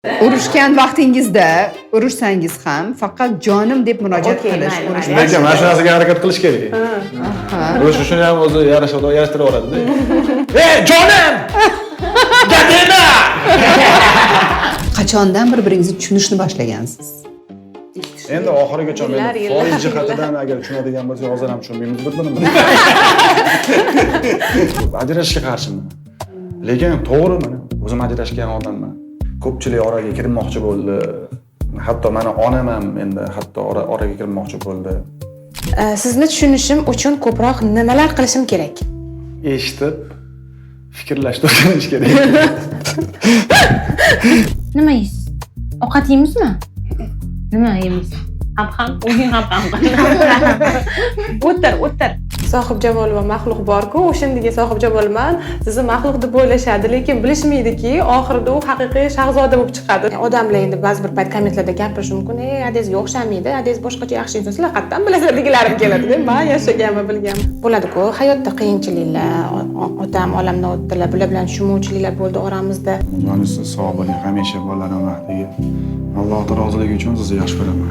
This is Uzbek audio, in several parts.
Urushgan vaqtingizda urushsangiz ham faqat jonim deb murojaat qilish. Lekin mana shu narsaga harakat qilish kerak. Urush shuni ham o'zi yarashtira oladi-da. Ey jonim! Gadema! Qachondan bir-biringizni tushunishni boshlagansiz? Endi oxirigacha men foiz jihatidan agar tushunadigan bo'lsak, hozir ham tushunmaymiz bir-birimizni. Ajrashishga qarshiman. Lekin to'g'ri mana o'zim ajrashgan odamman. Ko'pchilik oraga kirmoqchi bo'ldi. Hatto meni onam ham endi hatto oraga kirmoqchi bo'ldi. Sizni tushunishim uchun ko'proq nimalar qilishim kerak? Eshitib, fikrlashni o'rganish kerak. Nima yeysiz? Ovqat yeymizmi? Nima yeymiz? Ham, o'yin ham. O'tir. Sohibjamol va maxluq bor-ku, o'shandaga sohibjamolman, sizni maxluq deb o'ylashadi, lekin bilishmaydiki, oxirida u haqiqiy shahzoda bo'lib chiqadi. Odamlar endi ba'zi bir payt kommentlarda gapirishi mumkin, adezga o'xshamaydi, adez boshqacha yaxshi inson, sizlar qayerdan bilasizlar deganlarim keladi. Men yashaganman, bilganman. Bo'ladi-ku, hayotda qiyinchiliklar, otam olamdan o'tdilar, bular bilan tushunmovchiliklar bo'ldi oramizda. Mana siz sog' bo'ling, hamisha bolalar vaqtiga. Alloh roziligi uchun sizni yaxshi ko'raman.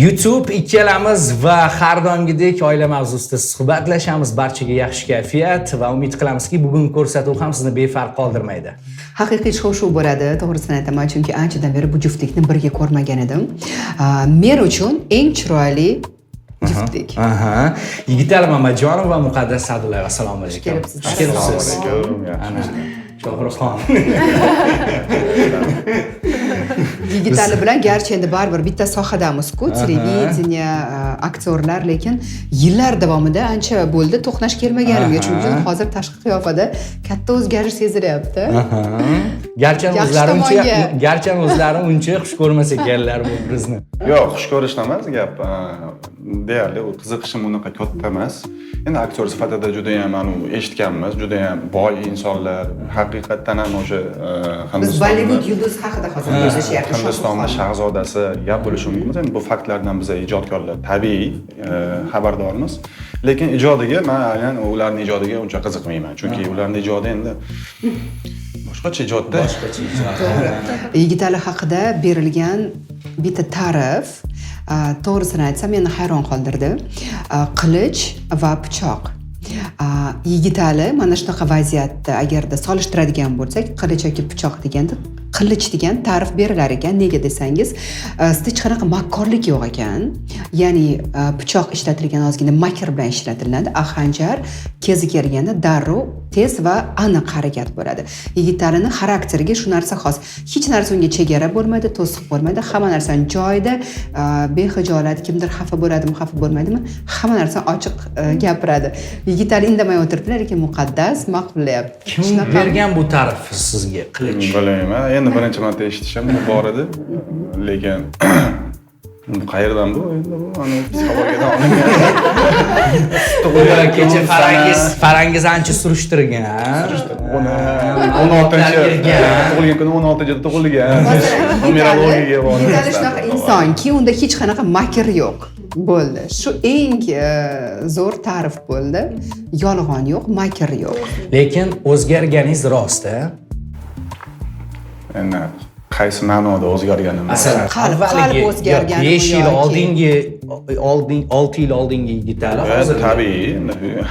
YouTube ikkalamiz va har doimgidek oila mavzusida suhbatlashamiz. Barchaga yaxshi kayfiyat va umid qilamizki, bugungi ko'rsatuv ham sizni befarq qoldirmaydi. Haqiqiy shov-shuv bo'ladi, to'g'risini aytaman, chunki anchadan beri bu juftlikni birga ko'rmagan edim. Men uchun eng chiroyli juftlik. Yigitali Mamajonov va Muqaddas Sa'dullayeva, assalomu alaykum. Kelibsiz. Shohruxxon. Yigitali bilan garchi endi baribir bitta sohadamiz-ku, televideniya, aktyorlar, lekin yillar davomida ancha bo'ldi to'qnash kelmaganimga, chunki hozir tashqi qiyofada katta o'zgarish sezilyapti. Garchi o'zlari uncha xush ko'rmas ekanlar bu bizni. Yo'q, xush ko'rishdan emas gap. Deyarli u qiziqishim unaqa katta emas. Endi aktyor sifatida juda ham eshitganmiz, juda ham boy insonlar, haqiqatdan ham o'sha biz Bollivud yulduzi haqida hozir gaplashyapmiz. Hindistonning shahzodasi gap bo'lishi mumkin. Endi bu faktlardan biz ijodkorlar tabiiy xabardormiz. Lekin ijodiga men aynan ularning ijodiga uncha qiziqmayman, chunki ularning ijodi endi boshqacha ijodda. To'g'ri. Yigitali haqida berilgan bitta ta'rif to'g'risini aytsam meni hayron qoldirdi. Qilich va pichoq. Yigitali mana shunaqa vaziyatda agarda solishtiradigan bo'lsak, qilich yoki pichoq deganda qilich degan ta'rif berilar ekan. Nega desangiz, sizda hech qanaqa makkorlik yo'q ekan. Ya'ni pichoq ishlatilgan ozgina makr bilan ishlatiladi, xanjar kezi kelganda darrov tez va aniq harakat bo'ladi. Yigitalining xarakteriga shu narsa xos. Hech narsa unga chegara bo'lmaydi, to'siq bo'lmaydi. Hamma narsani joyida, behijolat, kimdir xafa bo'ladimi, xafa bo'lmaydimi, hamma narsani ochiq gapiradi. Yigitali indamay o'tiribdilar, lekin Muqaddas ma'qullayapti. Kim bergan bu ta'rifni sizga? Qilich. Bilmayman. Endi birinchi marta eshitishim bor edi. Lekin qayerdan bu? Endi bu psixologiyadan olingan. Kecha farangiz ancha surishtirgan. 16-tug'ilgan kuni 16-da tug'ilgan. Numerologiyaga bor. Yigitali shunaqa insonki, unda hech qanaqa makr yo'q. Bo'ldi. Shu eng zo'r ta'rif bo'ldi. Yolg'on yo'q, makr yo'q. Lekin o'zgarganingiz rost-a? Endi qaysi ma'noda o'zgarganim? Masalan, qalb o'zgarganmi 5 yil oldingi oldingi Yigitali hozir tabiiy,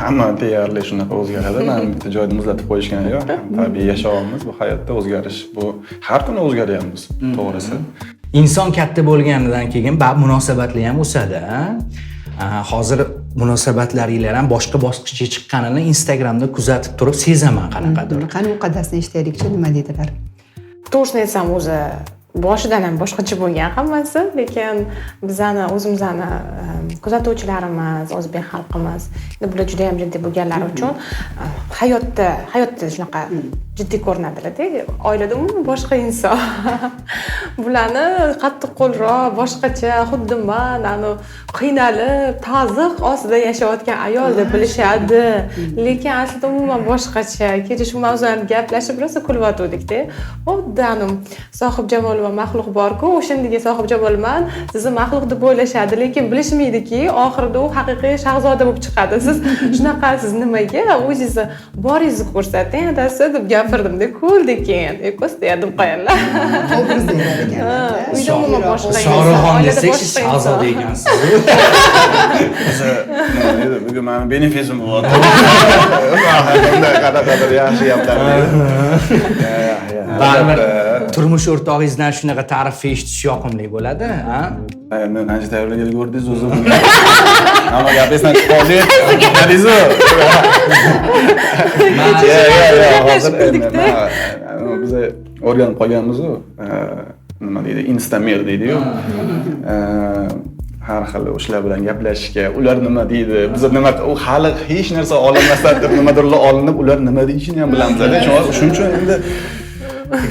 hamma deyarli shunaqa o'zgaradi. Men bitta joyda muzlatib qo'yishgan yo'q. Tabiiy yashayapmiz, bu hayotda o'zgarish, bu har kuni o'zgaryapmiz, to'g'risi. Inson katta bo'lganidan keyin munosabatlar ham o'sadi. Hozir munosabatlaringlar ham boshqa bosqichga chiqqanini Instagramda kuzatib turib sezaman qanaqadir. Qani Muqaddasni eshitaylikchi, nima dedilar? To'g'risini aytsam, o'zi boshidan ham boshqacha bo'lgan hammasi, lekin o'zimizni kuzatuvchilarimiz, o'zbek xalqimiz, bular juda ham jiddiy bo'lganlari uchun hayotda shunaqa jiddiy ko'rinadilarda. Oilada umuman boshqa inson. Bularni qattiq qo'lroq, boshqacha, xuddi men qiynalib, taziq ostida yashayotgan ayol deb bilishadi. Lekin aslida umuman boshqacha. Kecha shu mavzularni gaplashib rosa kulyotgandikda. Xuddi sohibjamol va maxluq bor-ku, o'shandaga sohibjamolman, sizni maxluq deb o'ylashadi, lekin bilishmaydiki, oxirida u haqiqiy shahzoda bo'lib chiqadi. Siz shunaqasiz nimaga o'zingizni boringizni ko'rsating, adasi deb gapirdim-da, ko'rdik keyin. Ko'sta deb qo'yarlar. Obrazda ekan. Uyda umuman boshqa inson. Shohruxxon Oilada desak, boshqa siz inson. shahzoda ekansiz. nima deydi, bugun meni benefisim bo'lyapti. Bunday qadar yaxshi gaplar Baribir turmush o'rtog'ingizdan shunaqa ta'rif eshitish yoqimli bo'ladi, ha? Men qancha tayyorgarlik ko'rdingiz o'zi. Hamma gapingizdan chiqib qoldi. Narizu. Biz o'rganib qolganmiz-ku. Nima deydi? Instamer deydi-ku. Har xil o'shalar bilan gaplashishga, ular nima deydi, biz nima u hali hech narsa olinmasdan deb nimadirlar olinib, ular nima deyishini ham bilamiz-da. Shuning uchun endi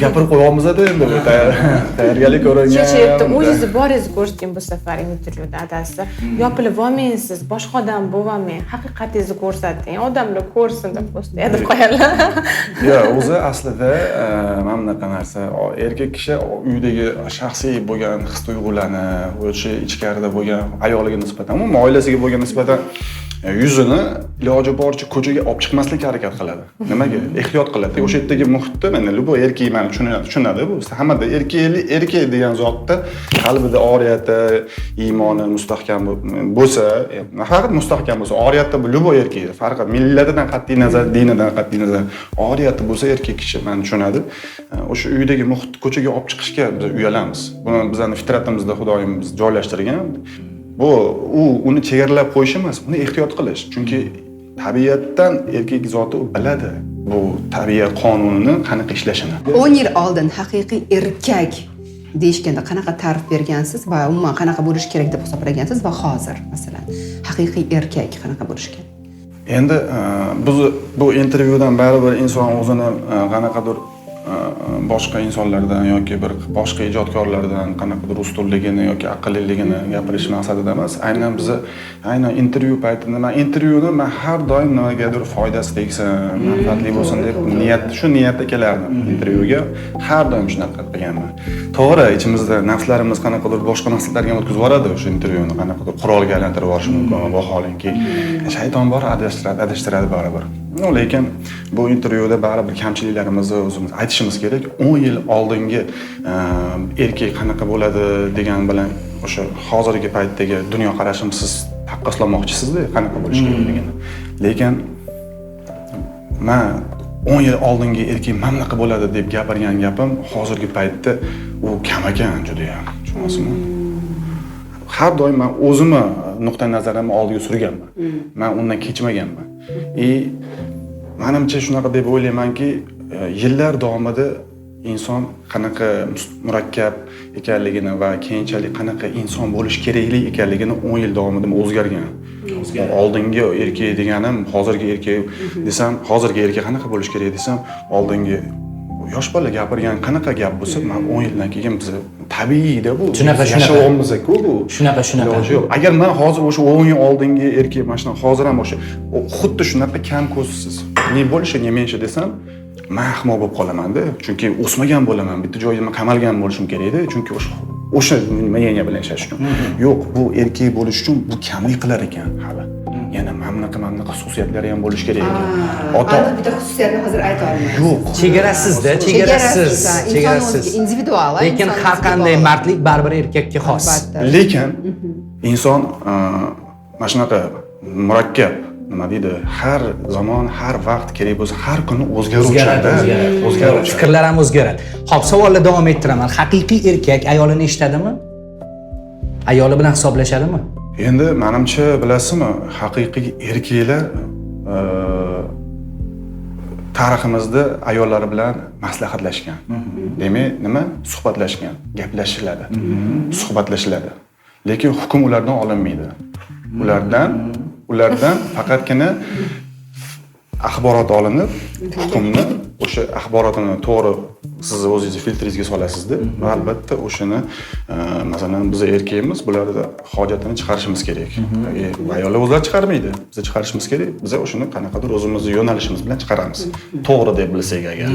gapirib qo'yamiz-da endi bu tayyorgarlik ko'rgan. Chechayapti, o'zingizni boringizni ko'rsating bu safar intervyuda adasi. Yopilib olmaysiz, boshqa odam bo'lmang, haqiqatingizni ko'rsating, odamlar ko'rsin deb po'stga deb qo'yarlar. Yo'q, o'zi aslida mana bunaqa narsa, erkak kishi uydagi shaxsiy bo'lgan his-tuyg'ularni, o'sha ichkarida bo'lgan ayoliga nisbatan, umuman oilasiga bo'lgan nisbatan yuzini iloji boricha ko'chaga olib chiqmaslikka harakat qiladi. Nimaga? Ehtiyot qiladi. O'sha yerdagi muhitda mana bu erkak meni tushunadi bu. Hammada erkak degan zotda qalbida oriyati, iymoni mustahkam bo'lsa, faqat mustahkam bo'lsa, oriyatda bu erkak, farqi millatidan qat'iy nazar, dinidan qat'iy nazar, oriyati bo'lsa erkak kishi meni tushunadi. O'sha uydagi muhit ko'chaga olib chiqishga biz uyalamiz. Buni bizning fitratimizda Xudoyim biz joylashtirgan. Bu uni chegaralab qo'yish emas, uni ehtiyot qilish. Chunki tabiatdan erkak zoti biladi bu tabiat qonunini qanaqa ishlashini. 10 yil oldin haqiqiy erkak deyishganda qanaqa ta'rif bergansiz va umuman qanaqa bo'lish kerak deb hisoblagansiz va hozir masalan haqiqiy erkak qanaqa bo'lish kerak? Endi biz bu intervyudan baribir inson o'zini qanaqadir boshqa insonlardan yoki bir boshqa ijodkorlardan qanaqadir ustunligini yoki aqlliligini gapirish maqsadida emas. Aynan intervyu paytida men intervyuni har doim nimagadir foydasi tegsin, manfaatli bo'lsin deb shu niyatda kelardim intervyuga. Har doim shunaqa qilganman. To'g'ri, ichimizda nafslarimiz qanaqadir boshqa maqsadlarga o'tkazib yuboradi o'sha intervyuni, qanaqadir qurolga aylantirib yuborishi mumkin. Vaholanki shayton bor, adashtiradi baribir. Lekin bu intervyuda baribir kamchiliklarimizni o'zimiz aytishimiz kerak. 10 yil oldingi erkak qanaqa bo'ladi degan bilan o'sha hozirgi paytdagi dunyo qarashimni siz taqqoslamoqchisizda, qanaqa bo'lishi kerakligini. Lekin men 10 yil oldingi erkak mana bunaqa bo'ladi deb gapirgan gapim hozirgi paytda u kam ekan juda ham. Tushunasizmi? Har doim men o'zimni nuqtai nazarimni oldiga surganman. Men undan kechmaganman. Menimcha shunaqa deb o'ylaymanki, yillar davomida inson qanaqa murakkab ekanligini va keyinchalik qanaqa inson bo'lish kerakli ekanligini 10 yil davomida o'zgargan. Oldingi erkak deganim, hozirgi erkak desam, hozirgi erkak qanaqa bo'lish kerak desam, oldingi yosh bola gapirgan qanaqa gap bo'lsa, men 10 yildan keyin biz tabiiyda bu yashayapmiz-ku bu. Shunaqa. Yo'q. Agar men hozir o'sha 10 yil oldingi erkak mana shunday hozir ham o'sha xuddi shunaqa kam ko'zsiz. Ne bo'lishi, ne menshi desam, men ahmoq bo'lib qolaman-da. Chunki o'smagan bo'laman. Bitta joyda men qamalgan bo'lishim kerak-da. Chunki o'sha nimaga bilan yashash uchun. Yo'q, bu erkak bo'lish uchun bu kamlik qilar ekan hali. Yana mana bunaqa xususiyatlari ham bo'lish kerak ekan. Aniq bitta xususiyatni hozir ayta olmayman. Yo'q. Chegarasizda, chegarasiz. Individual. Lekin har qanday mardlik baribir erkakka xos. Lekin inson mana shunaqa murakkab, nima deydi, har zamon, har vaqt kerak bo'lsa, har kuni o'zgaruvchi. Fikrlar ham o'zgaradi. Xo'p, savolni davom ettiraman. Haqiqiy erkak ayolini eshitadimi? Ayoli bilan hisoblashadimi? Endi menimcha, bilasizmi, haqiqiy erkaklar tariximizda ayollari bilan maslahatlashgan. Demak, nima? Suhbatlashgan, gaplashiladi, suhbatlashiladi. Lekin hukm ulardan olinmaydi. Ulardan faqatgina axborot olinib, hukmni o'sha axborotini to'g'ri siz o'zingizni filtringizga solasizda va albatta o'shani masalan biz erkakmiz, bularda hojatini chiqarishimiz kerak. Ayollar o'zlari chiqarmaydi. Biz chiqarishimiz kerak. Biz o'shani qanaqadir o'zimizni yo'nalishimiz bilan chiqaramiz. To'g'ri deb bilsak agar.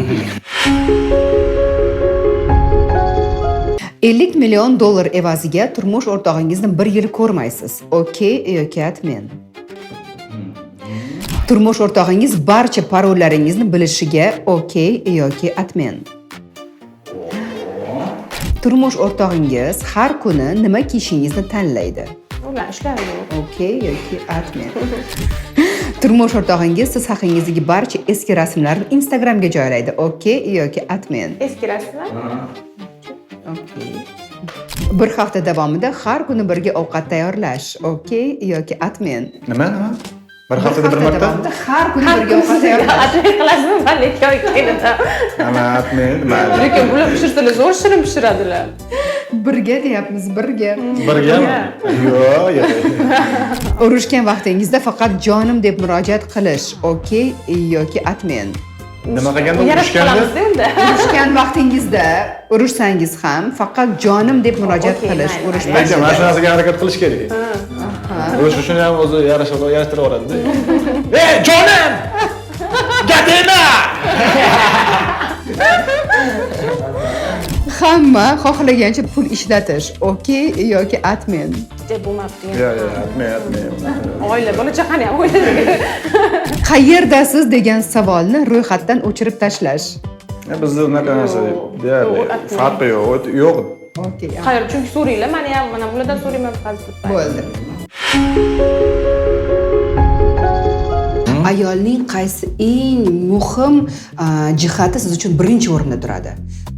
50 million dollar evaziga turmush o'rtog'ingizni 1 yil ko'rmaysiz. Okey yoki atmen. Turmush o'rtog'ingiz barcha parollaringizni bilishiga okey yoki atmen. Turmush o'rtog'ingiz har kuni nima kiyishingizni tanlaydi. Ular ishlari yo'q. Okey yoki atmen. Turmush o'rtog'ingiz siz haqingizdagi barcha eski rasmlarni Instagramga joylaydi. Okey yoki atmen. Eski rasmlar? Okey. Bir hafta davomida har kuni birga ovqat tayyorlash. Okey yoki atmen. Nima? Bir haftada bir marta? Har kuni birga ovqat tayyorlash. Atmen qilasizmi? Balli ikki oy keladi. Atmen, mayli. Lekin bular pishirsalar zo'r shirin pishiradilar. Birga deyapmiz, birga. Birgami? Yo'q. Urushgan vaqtingizda faqat jonim deb murojaat qilish. Okey yoki atmen. Nima qilganda Yarashib qolamizda endi. Urushgan vaqtingizda urushsangiz ham faqat jonim deb murojaat Okey, qilish. mayli, Urush Lekin mana shu narsaga harakat qilish kerak. O'sha shuni ham o'zi yarashtira oladi-da. Ey, jonim! Gatina! Hamma xohlagancha pul ishlatish. Okey yoki atmen. Deb bo'lmabdi. Yo'q, atmen. Oila, bola chaqani ham o'yladi. Qayerdasiz degan savolni ro'yxatdan o'chirib tashlash. Bizda unaqa narsa deyarli farqi yo'q. Yo'q. Okey. Qayer, chunki so'raylar, mana ham mana bulardan so'rayman hozir. Bo'ldi. Ayolning qaysi eng muhim jihati siz uchun birinchi o'rinda turadi?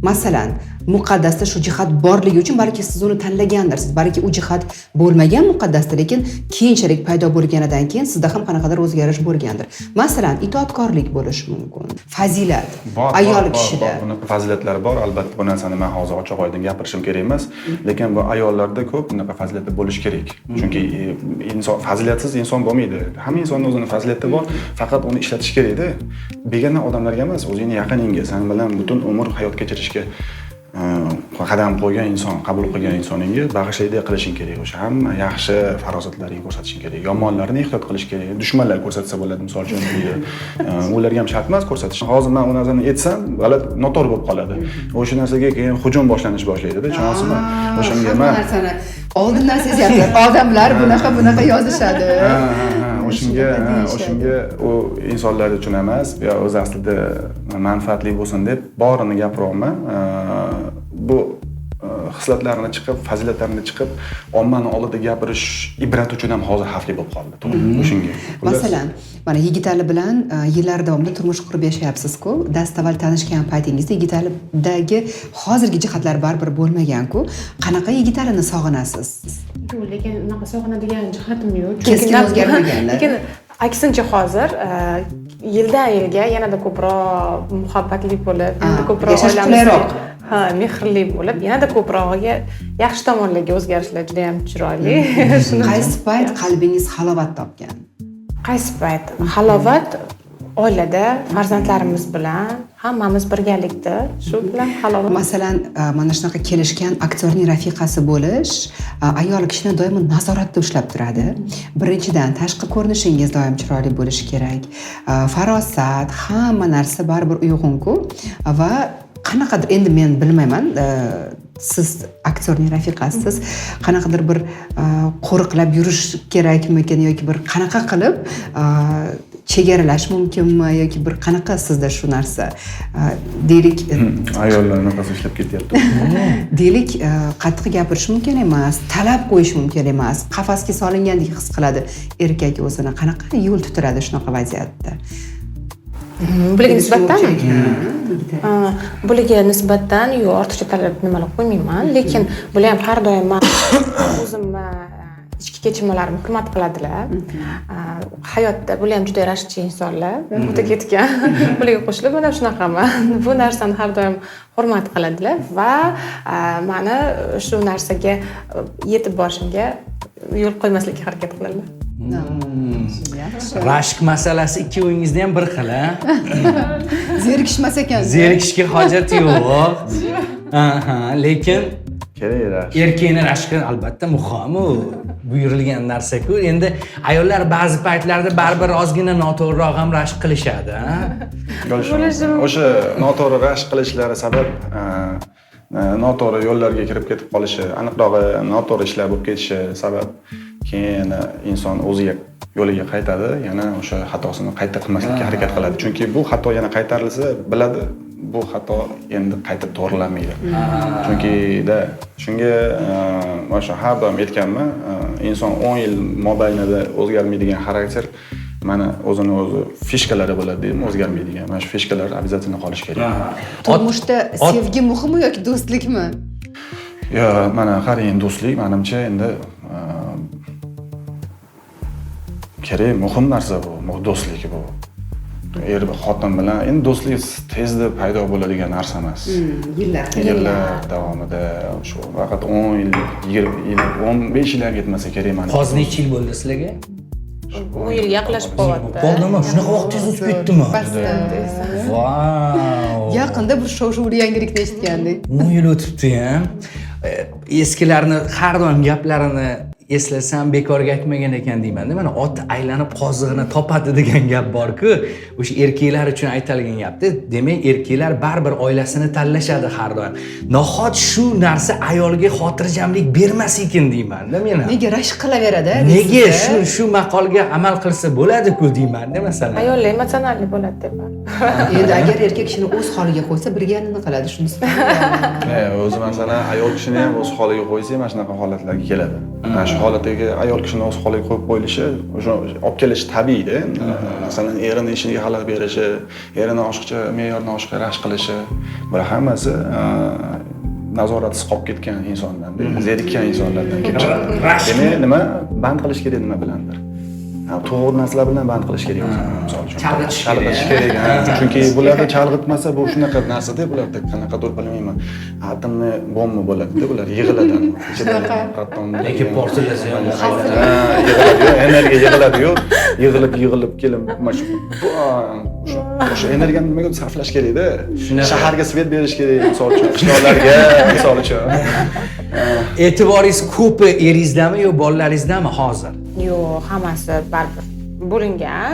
Masalan, muqaddasda shu jihat borligi uchun balki siz uni tanlagandirsiz, balki u jihat bo'lmagan muqaddasda, lekin keyinchalik paydo bo'lganidan keyin sizda ham qanaqadir o'zgarish bo'lgandir. Masalan, itoatkorlik bo'lishi mumkin. Fazilat ayol kishida. Bunaqa fazilatlari bor, albatta bu narsani men hozir ochiq-oydin gapirishim kerak emas, lekin bu ayollarda ko'p bunaqa fazilatlar bo'lishi kerak. Chunki inson fazilatsiz inson bo'lmaydi. Hamma insonning o'zining fazilati bor, faqat uni ishlatish kerak-da. Begona odamlarga emas, o'zingning yaqiningga, sen bilan butun umr hayot kechirishga qadam qo'ygan inson, qabul qilgan insoningga bag'ishlaydi qilishing kerak. O'sha hamma yaxshi farosatlaringni ko'rsatishing kerak. Yomonlarini ehtiyot qilish kerak. Dushmanlar ko'rsatsa bo'ladi, misol uchun uyda. Ularga ham shart emas ko'rsatish. Hozir men u narsani aytsam, g'alati, noto'g'ri bo'lib qoladi. O'sha narsaga keyin hujum boshlanish boshlaydi-da. Tushunasizmi? O'shanga men narsani oldindan sezyapman. Odamlar bunaqa yozishadi. O'shanga u insonlar uchun emas, yo o'z aslida manfaatli bo'lsin deb borini gapiryapman. Bu xislatlarini chiqib, fazilatlarini chiqib, ommaning oldida gapirish ibrat uchun ham hozir xavfli bo'lib qoldi. To'g'ri, o'shanga. Masalan, mana Yigitali bilan yillar davomida turmush qurib yashayapsiz-ku. Dastavval tanishgan paytingizda Yigitalidagi hozirgi jihatlar baribir bo'lmagan-ku. Qanaqa Yigitalini sog'inasiz? Lekin unaqa sog'inadigan jihatim yo'q. Keskin o'zgarmaganlar. Lekin aksincha hozir yildan yilga yanada ko'proq muhabbatli bo'lib, yanada ko'proq oilamizga mehrli bo'lib, yanada ko'prog'iga yaxshi tomonlarga o'zgarishlar juda ham chiroyli. Qaysi payt qalbingiz halovat topgan? Qaysi payt? Halovat oilada, farzandlarimiz bilan, hammamiz birgalikda, shu bilan halovat. Masalan, mana shunaqa kelishgan aktyorning rafiqasi bo'lish ayol kishini doimo nazoratda ushlab turadi. Birinchidan, tashqi ko'rinishingiz doim chiroyli bo'lishi kerak. Farosat, hamma narsa baribir uyg'un-ku va qanaqadir endi men bilmayman, siz aktyorning rafiqasisiz, qanaqadir bir qo'riqlab yurish kerakmikan yoki bir qanaqa qilib chegaralash mumkinmi yoki bir qanaqa sizda shu narsa deylik ayollar nafas ishlab ketyapti. Deylik qattiq gapirish mumkin emas, talab qo'yish mumkin emas, qafasga solingandek his qiladi erkak o'zini. Qanaqa yo'l tutiladi shunaqa vaziyatda? Bularga nisbatdanmi? Bularga nisbatdan yo'q, ortiqcha talab nimalar qo'ymayman, lekin bular ham har doim men o'zimni ichki kechirmalarimni hurmat qiladilar. Hayotda bular ham juda rashkchi insonlar, o'ta ketgan. Bularga qo'shilib mana shunaqaman. Bu narsani har doim hurmat qiladilar va meni shu narsaga yetib borishimga yo'l qo'ymaslikka harakat qiladilar. Yaxshi. Rashk masalasi ikkovingizda ham bir xil, ha? Zerikishmas ekan. Zerikishga hojat yo'q. Aha, lekin kerak. erkakning rashqi albatta muhim, u buyurilgan narsa-ku. Endi ayollar ba'zi paytlarda baribir ozgina noto'g'riroq ham rashq qilishadi, ha? O'sha noto'g'ri rashk qilishlari sabab noto'g'ri yo'llarga kirib ketib qolishi, aniqrog'i noto'g'ri ishlar bo'lib ketishi sabab keyin inson o'ziga yo'liga qaytadi, yana o'sha xatosini qayta qilmaslikka harakat qiladi. Chunki bu xato yana qaytarilsa, biladi, bu xato endi qayta to'g'rilanmaydi. Shunga o'sha har doim aytganman, inson 10 yil mobaynida o'zgarmaydigan xarakter mana o'zini o'zi fishkalari bo'ladi deymi, o'zgarmaydigan. Mana shu fishkalar обязательно qolish kerak. Turmushda sevgi muhimmi yoki do'stlikmi? Yo, mana qarang, do'stlik menimcha endi kerak, muhim narsa bu, do'stlik bu. Er xotin bilan endi do'stlik tezda paydo bo'ladigan narsa emas. Yillar davomida shu faqat 10 yil, 20 yil, 15 yilga yetmasa kerak mana. Hozir necha yil bo'ldi sizlarga? 10 yilga yaqinlashib qolyapti. Bo'ldimi? Shunaqa vaqt tez o'tib ketdimi? Vau! Yaqinda bir shov-shuvli yangilikni eshitgandik. 10 yil o'tibdi-ham. Eskilarni har doim gaplarini eslasam bekorga aytmagan ekan deyman-da. Mana ot aylanib qozig'ini topadi degan gap bor-ku, o'sha erkaklar uchun aytilgan gapda. Demak, erkaklar baribir oilasini tanlashadi har doim. Nahot shu narsa ayolga xotirjamlik bermas ekan deyman-da men. Nega rashk qilaveradi? Nega shu maqolga amal qilsa bo'ladi-ku deyman-da masalan. Ayollar emotsional bo'ladi deb. Endi agar erkak kishini o'z holiga qo'ysa, birganini qiladi, shunisi. O'zi masalan ayol kishini ham o'z holiga qo'ysa, mana shunaqa holatlarga keladi. Mana shu holatdagi ayol kishini o'z holiga qo'yib qo'yilishi, o'sha olib kelish tabiiyda. Masalan, erining ishiga xalal berishi, erining oshiqcha, me'yorni oshiqcha rashk qilishi, bular hammasi nazoratsiz qolib ketgan insondan, zerikkan insonlardan kelib chiqadi. Demak, nima band qilish kerak nima bilandir. To'g'ri narsalar bilan band qilish kerak o'zini, misol uchun. Chalg'itish kerak. Chunki bularda chalg'itmasa bu shunaqa narsa-da, bularda qanaqadir bilmayman. Atomni bomba bo'ladi-da, bular yig'iladi. Ichidan proton, lekin portlashi ham yig'iladi, energiya yig'iladi-yu, yig'ilib kelib mana shu o'sha energiyani nimaga sarflash kerak-da? Shaharga svet berish kerak, misol uchun, qishloqlarga, misol uchun. E'tiboringiz ko'pi eringizdanmi yo bolalaringizdanmi hozir? Yo'q, hammasi baribir bo'lingan.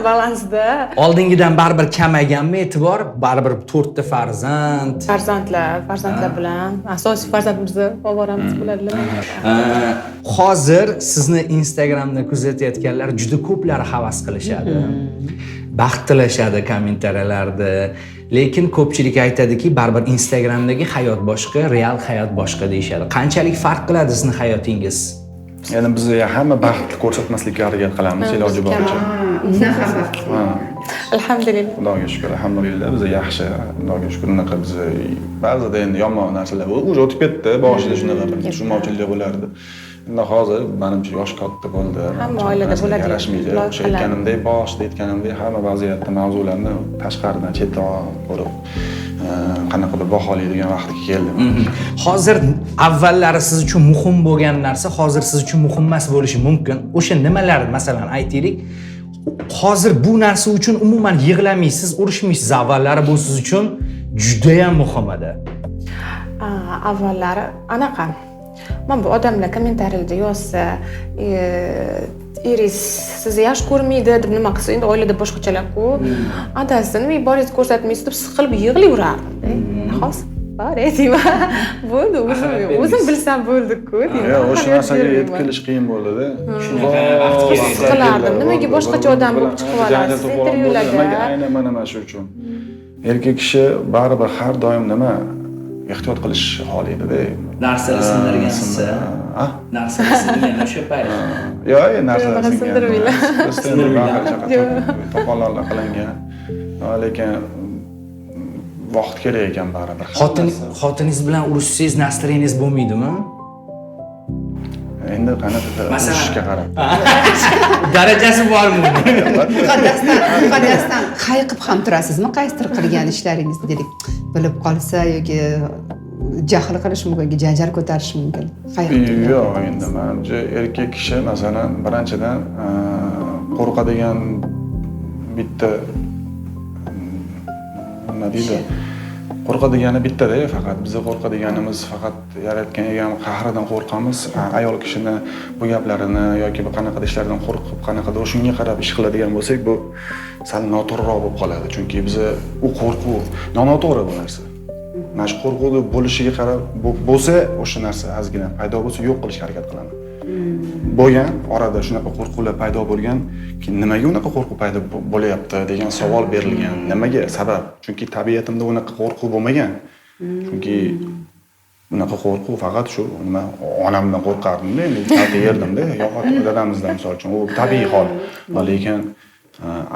Balansda. Oldingidan baribir kamayganmi e'tibor? Baribir 4 ta farzand. Farzandlar bilan asosiy farzandimizni oboramiz bo'ladilar. Hozir sizni Instagramda kuzatayotganlar juda ko'plari havas qilishadi. Baxt tilashadi kommentariyalarda. Lekin ko'pchilik aytadiki, baribir Instagramdagi hayot boshqa, real hayot boshqa deyshadi. Qanchalik farq qiladi sizning hayotingiz? Ya'ni biz hamma baxt ko'rsatmaslikka harakat qilamiz iloji boricha. Alhamdulillah. Xudoga shukr, alhamdulillah biz yaxshi. Xudoga shukr, unaqa biz ba'zida endi yomon narsalar bo'ldi. O'tib ketdi, boshida shunaqa bir tushunmovchiliklar bo'lardi. Endi hozir menimcha yosh katta bo'ldi. Hamma oilada bo'ladi. Yarashmaydi. O'sha aytganimdek, boshida aytganimdek, hamma vaziyatda mavzularni tashqaridan chetdan ko'rib qanaqadir baholaydigan vaqtga keldim. Hozir avvallari siz uchun muhim bo'lgan narsa hozir siz uchun muhim emas bo'lishi mumkin. O'sha nimalar, masalan, aytaylik, hozir bu narsa uchun umuman yig'lamaysiz, urushmaysiz. Avvallari bu siz uchun juda ham muhim edi. Avvallari anaqa. Men bu odamlar kommentariyada yozsa, eringiz sizni yaxshi ko'rmaydi deb nima qilsa, endi oilada boshqachalar-ku. Adasi nima boringizni ko'rsatmaysiz deb siqilib yig'layverardim. Xos, bor aytayman. Bo'ldi, o'zim bilsam bo'ldi-ku. Yo'q, o'sha narsaga yetib kelish qiyin bo'ldi-da. Shunaqa siqilardim. Nimaga boshqacha odam bo'lib chiqib olasiz intervyularda? Nimaga aynan mana shu uchun. Erkak kishi baribir har doim nima ehtiyot qilish holida-da. Narsalar sindirgansiz. Narsalar sindirgan o'sha payt. Yo'q, narsalar sindirmaylar. To'polonlar qilingan. Lekin vaqt kerak ekan baribir. Xotiningiz bilan urushsangiz nastroyengiz bo'lmaydimi? Endi qanaqa urushga qarab. Darajasi bormi? Muqaddasdan hayiqib ham turasizmi? Qaysidir qilgan ishlaringizni dedik, bilib qolsa yoki jahl qilishi mumkin, janjal ko'tarishi mumkin. Hayotda. Yo'q, endi menimcha erkak kishi masalan birinchidan qo'rqadigan bitta nima deydi? Qo'rqadigani bittada faqat biz qo'rqadiganimiz faqat yaratgan egam qahridan qo'rqamiz. Ayol kishini bu gaplarini yoki bu qanaqa ishlardan qo'rqib, qanaqadir shunga qarab ish qiladigan bo'lsak, bu sal noto'g'riroq bo'lib qoladi. Chunki biz u qo'rquv noto'g'ri bu narsa. Mana shu qo'rquvni bo'lishiga qarab bo'lsa, o'sha narsa ozgina paydo bo'lsa, yo'q qilishga harakat qilaman. Bo'lgan orada shunaqa qo'rquvlar paydo bo'lgan, nimaga unaqa qo'rquv paydo bo'lyapti degan savol berilgan. Nimaga? Sabab. Chunki tabiatimda unaqa qo'rquv bo'lmagan. Chunki unaqa qo'rquv faqat shu nima onamdan qo'rqardim-da, endi kalta yerdim-da, yoki dadamizdan misol uchun. U tabiiy hol. Lekin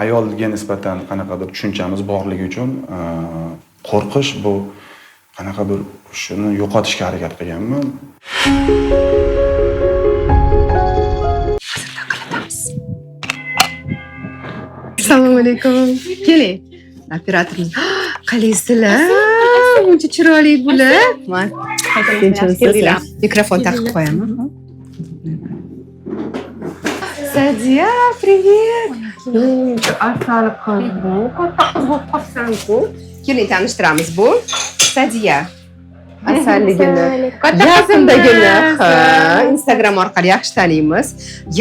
ayolga nisbatan qanaqadir tushunchamiz borligi uchun qo'rqish bu qanaqadir shuni yo'qotishga harakat qilganman. Assalomu alaykum. Keling. Operatorimiz. Qalaysizlar? Buncha chiroyli bo'lib. Men tinchimsiz. Mikrofon taqib qo'yaman. Sadiya, привет. Asal qiz bu. Qotaqizib keling tanishtiramiz bu. Sadiya. Asalligini. Yaqindagina, Instagram orqali yaxshi taniymiz.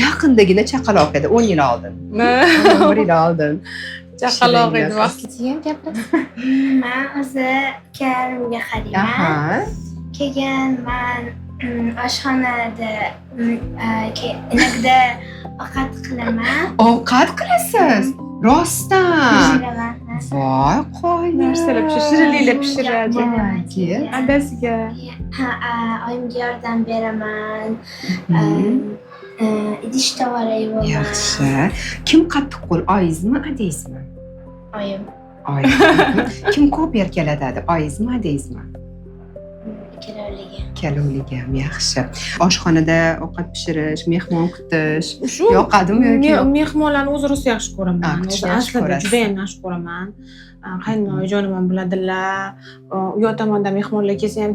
Yaqindagina chaqaloq edi 10 yil oldin. 1 yil oldin. Chaqaloq edi vaqtida. Men o'zi karimga qarayman. Keyin men oshxonada inakda ovqat qilaman. Ovqat qilasiz? Rostdan. Voy, qo'y. Narsalar shirinliklar pishiradi. Adasiga. Oyimga yordam beraman. Idish tovara yuvaman. Yaxshi. Kim qattiq qo'l, oyingizmi, adangizmi? Oyim. Oyim. Kim ko'p erkalatadi, oyingizmi, adangizmi? Ikkalovligi ham yaxshi. Oshxonada ovqat pishirish, mehmon kutish yoqadimi yoki yo'q? Mehmonlarni o'zi rosa yaxshi ko'raman. Kutishni yaxshi Aslida ko'rasiz. juda ham yaxshi ko'raman. Qaynojonim ham biladilar. U yoq tomondan mehmonlar kelsa ham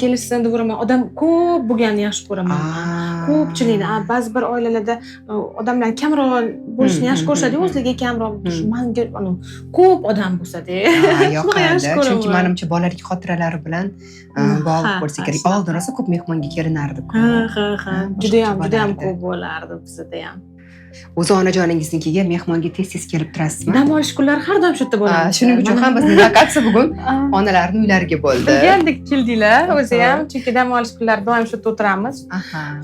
kelishsin deyveraman. Odam ko'p bo'lganini yaxshi ko'raman. Ko'pchilikni, ba'zi bir oilalarda odamlar kamroq bo'lishni yaxshi ko'rishadi, o'zlariga kamroq bo'lish. Menga ko'p odam bo'lsa-da, yoqadi. Chunki menimcha bolalik xotiralari bilan bog'liq bo'lsa kerak. Oldin rosa ko'p mehmonga kelinardi-ku. Ha. Juda ham ko'p bo'lardi bizda ham. O'zi onajoningiznikiga mehmonga tez-tez kelib turasizmi? Dam olish kunlari har doim shu yerda bo'lamiz. Shuning uchun ham bizning lokatsiya bugun onalarning uylariga bo'ldi. Bilgandek keldinglar, o'zi ham, chunki dam olish kunlari doim shu yerda o'tiramiz.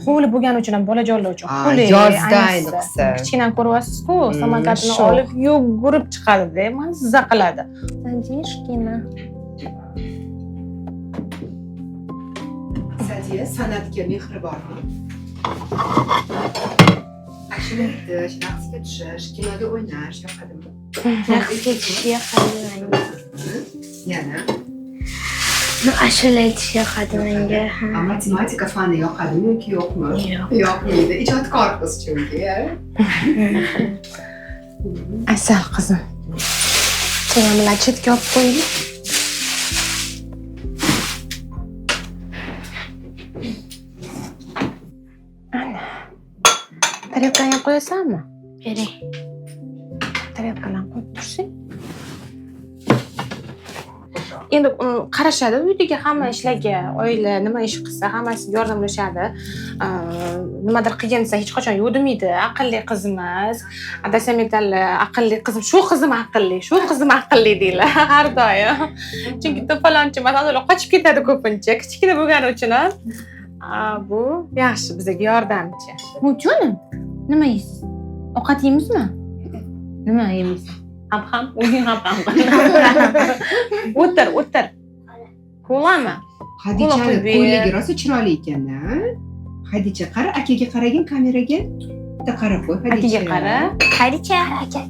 Hovli bo'lgani uchun ham bolajonlar uchun qulay. Yozda ayniqsa. Kichkinani ko'ryapsiz-ku, samokatini olib yugurib chiqadi-da, mazza qiladi. Sanjishkina. Sadiya, san'atga mehri bormi? Ashula aytish, raqsga tushish, kinoda o'ynash yoqadimi? Raqsga tushish yoqadi. Yana? Ashula aytish yoqadi menga. Matematika fani yoqadimi yoki yo'qmi? Yo'q. Yoqmaydi. Ijodkor qiz chunki. Asal qizim. Chiroyli chetga olib qo'ying. Tarelkani ham qo'yasanmi? Bering. Tarelkalarni qo'yib tursang. Endi qarashadi, uydagi hamma ishlarga, oila nima ish qilsa, hammasiga yordamlashadi. Nimadir qilgansa hech qachon yo'q demaydi. Aqlli qizimiz. Adasam aytadilar, aqlli qizim, shu qizim aqlli deydilar har doim. Chunki to'polonchi masalan qochib ketadi ko'pincha, kichkina bo'lgani uchun ham. Bu yaxshi bizga yordamchi. Mujonim, nima yeysiz? Ovqat yeymizmi? Nima yeymiz? Ham, o'zing ham. O'tir. Ko'lami? Hadicha ko'ylagi rosa chiroyli ekan-da. Hadicha qara, akaga qaragin kameraga. Bitta qarab qo'y, Hadicha. Akaga qara. Hadicha, aka.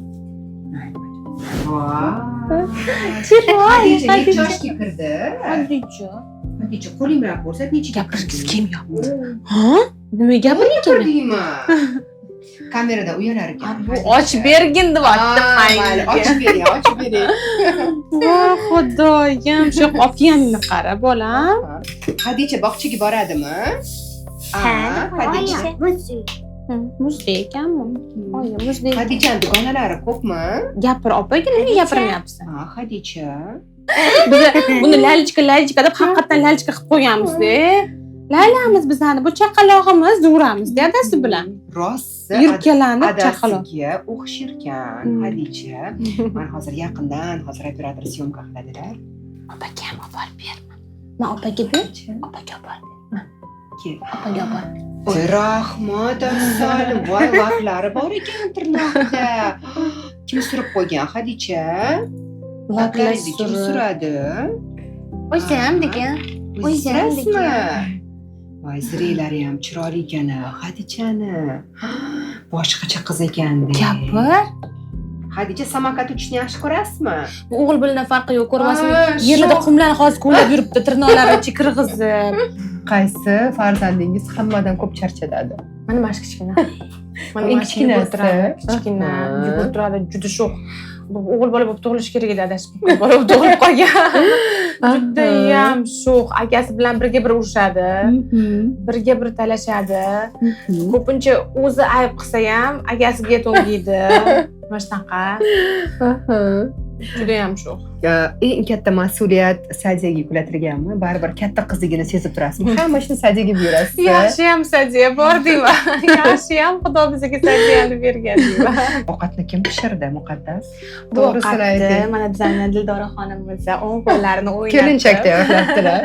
Voy. Chiroyli. Hadicha necha yoshga kirdi? Hadicha. Hadicha qo'ling bilan ko'rsat, necha Gapirishga kim yo'qmi? Ha? Nima gapiryapti? Deyman. kamerada uyalar ekan. Bu ochib bergin deyapti Mayli, ochib bering, ochib bering. voy xudoyim shu opiyamni qara bolam. Hadicha bog'chaga boradimi? Hadicha. muzdek ekanmi oyim muzdek Hadichani dugonalari ko'pmi? Gapir opaga nega gapirmayapsan? Hadicha. Biz buni lalichka deb haqiqatdan lalichka qilib qo'yganmiz-da. Laylamiz bizani bu chaqalog'imiz duramiz dadasi bilan. Rost. Yurkalanib chaqaloq. Adasiga o'xshirkan. Hadicha. Men hozir yaqindan operator syomka qiladilar. opaga ham olib berma men opaga ber opaga olib berma Kel. opaga olib ber Voy rahmat assolim. Voy lablari bor ekan tirnoqda. Kim surib qo'ygan Hadicha? Lablaringizni kim suradi? o'zim degan o'zim degan Voy zirelari ham chiroyli ekan Hadichani. Boshqacha qiz ekan-da. Gapir. Hadicha samokat uchishni yaxshi ko'rasizmi? Bu o'g'il bilan farqi yo'q, ko'rmasin. Aa, Yerlarda shu- qumlarni hozir ko'lab yuribdi, tirnoqlari kirg'izib. Qaysi farzandingiz hammadan ko'p charchatadi? Mana mana shu kichkina. Mana Eng mana kichkinasi. kichkinasi. Kichkina, Aha. yugurib turadi, juda sho'x. Bu o'g'il bola bo'lib tug'ilishi kerak edi adasi. O'g'il bola bo'lib tug'ilib qolgan. Judayam sho'x. Akasi bilan birga bir urushadi. Birga bir talashadi. Ko'pincha o'zi ayb qilsa ham akasiga to'ngiydi. Mana shunaqa. Judayam sho'x. Eng katta mas'uliyat Sadiyaga yuklatilganmi? Baribir katta qizligini sezib turasizmi? Hamma ishni Sadiyaga buyurasiz. Yaxshiyam Sadiya bor deyman. Yaxshiyam Xudo bizga Sadiyani bergan deyman. Ovqatni kim pishirdi, Muqaddas? Bu To'g'risini ovqatni ayting. mana bizani Dildora xonimimiz o'ng qo'llarini o'ynatib. Kelinchak tayyorlabdilar.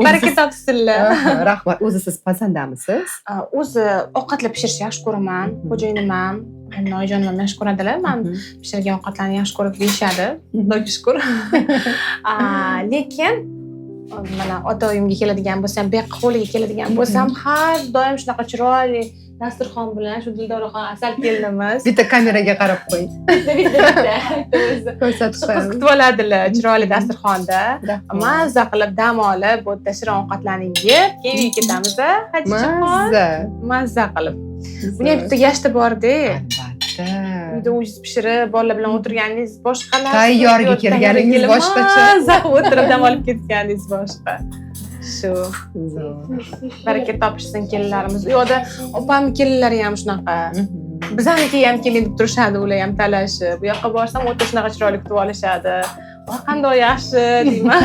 Baraka topsinlar. Rahmat. O'zi siz pazandamisiz? O'zi ovqatlar pishirishni yaxshi ko'raman. Xo'jayinim ham, Noyjonim ham yaxshi ko'radilar. Men pishirgan ovqatlarni yaxshi ko'rib yeyishadi. Xudoga shukr. Lekin mana ota-oyimga keladigan bo'lsam, beqqa qo'liga keladigan bo'lsam, har doim shunaqa chiroyli dasturxon bilan shu Dildoraxon asal kelinimiz Bitta kameraga qarab qo'ying. bitta Ko'rsatib qiz qo'yamiz. kutib oladilar chiroyli dasturxonda. Mazza qilib dam olib, bu yerda shirin ovqatlarni yeb, keyin uyga ketamiz. Mazza. Mazza qilib. Buni ham bitta gashti bor-da. Albatta. Uyda o'zingiz pishirib, bolalar bilan o'tirganingiz boshqa narsa. Tayyorga kelganingiz boshqacha. Mazza o'tirib dam olib ketganingiz boshqa. Shu. Baraka topishsin kelinlarimiz. U yoqda opam kelinlari ham shunaqa. Bizaniki ham kelin deb turishadi, ular ham talashib. Bu yoqqa borsam o'ta shunaqa chiroyli kutib olishadi. Voy qanday yaxshi deyman.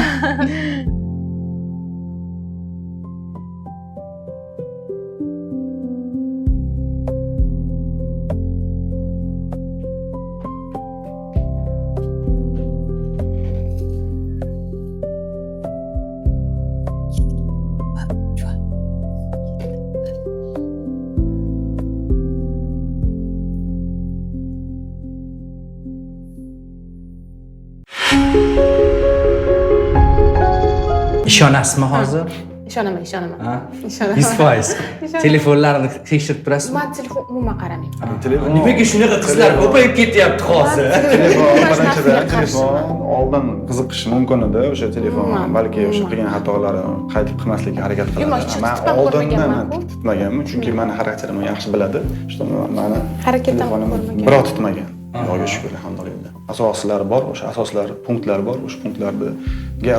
Ishonasizmi hozir? Ishonaman, ishonaman. Ha? Ishonaman. 100%. Telefonlarini tekshirib turasizmi? Men telefon umuman qaramayman. Telefon Nimaga shunaqa qizlar ko'payib ketyapti hozir? telefon birinchidan Qarshi. telefon oldin qiziqishi mumkin edi o'sha telefon balki o'sha qilgan xatolari qaytib qilmaslikka harakat Yo'q, qiladi. chiqib Men ham oldindan ko'rmaganman-ku. tutmaganman chunki meni xarakterimni yaxshi biladi. Что meni Harakatdan telefonimni ko'rmagan. birov tutmagan. Xudoga shukr, alhamdulillah. Asoslari bor, o'sha asoslar, punktlar bor, o'sha punktlarga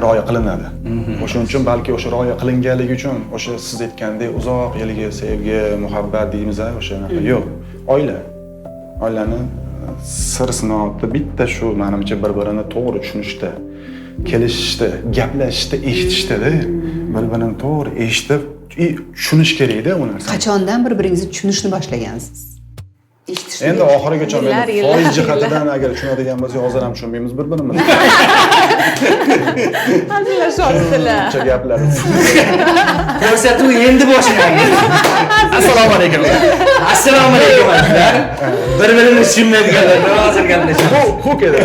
rioya qilinadi. O'shuning uchun balki o'sha rioya qilinganligi uchun o'sha siz aytgandek uzoq yilgi sevgi, muhabbat deymiz, o'sha yo'q. Oila. Oilani sir sinoatda bitta shu menimcha bir-birini to'g'ri tushunishda, kelishishda, gaplashishda, eshitishda-da. Bir-birini to'g'ri eshitib, tushunish kerak-da u narsa. Qachondan bir-biringizni tushunishni boshlagansiz? Eshitishni. Endi oxirigacha Yillar, men yillar, foiz yillar. jihatidan agar tushunadigan bo'lsak, hozir ham tushunmaymiz bir-birimizni. Hazillashadilar. Uncha gaplar. Ko'rsatuv endi boshlandi. Assalomu alaykum. Assalomu alaykum azizlar. Bir-birini tushunmaydiganlar hozir gaplashamiz. Xo'p edi.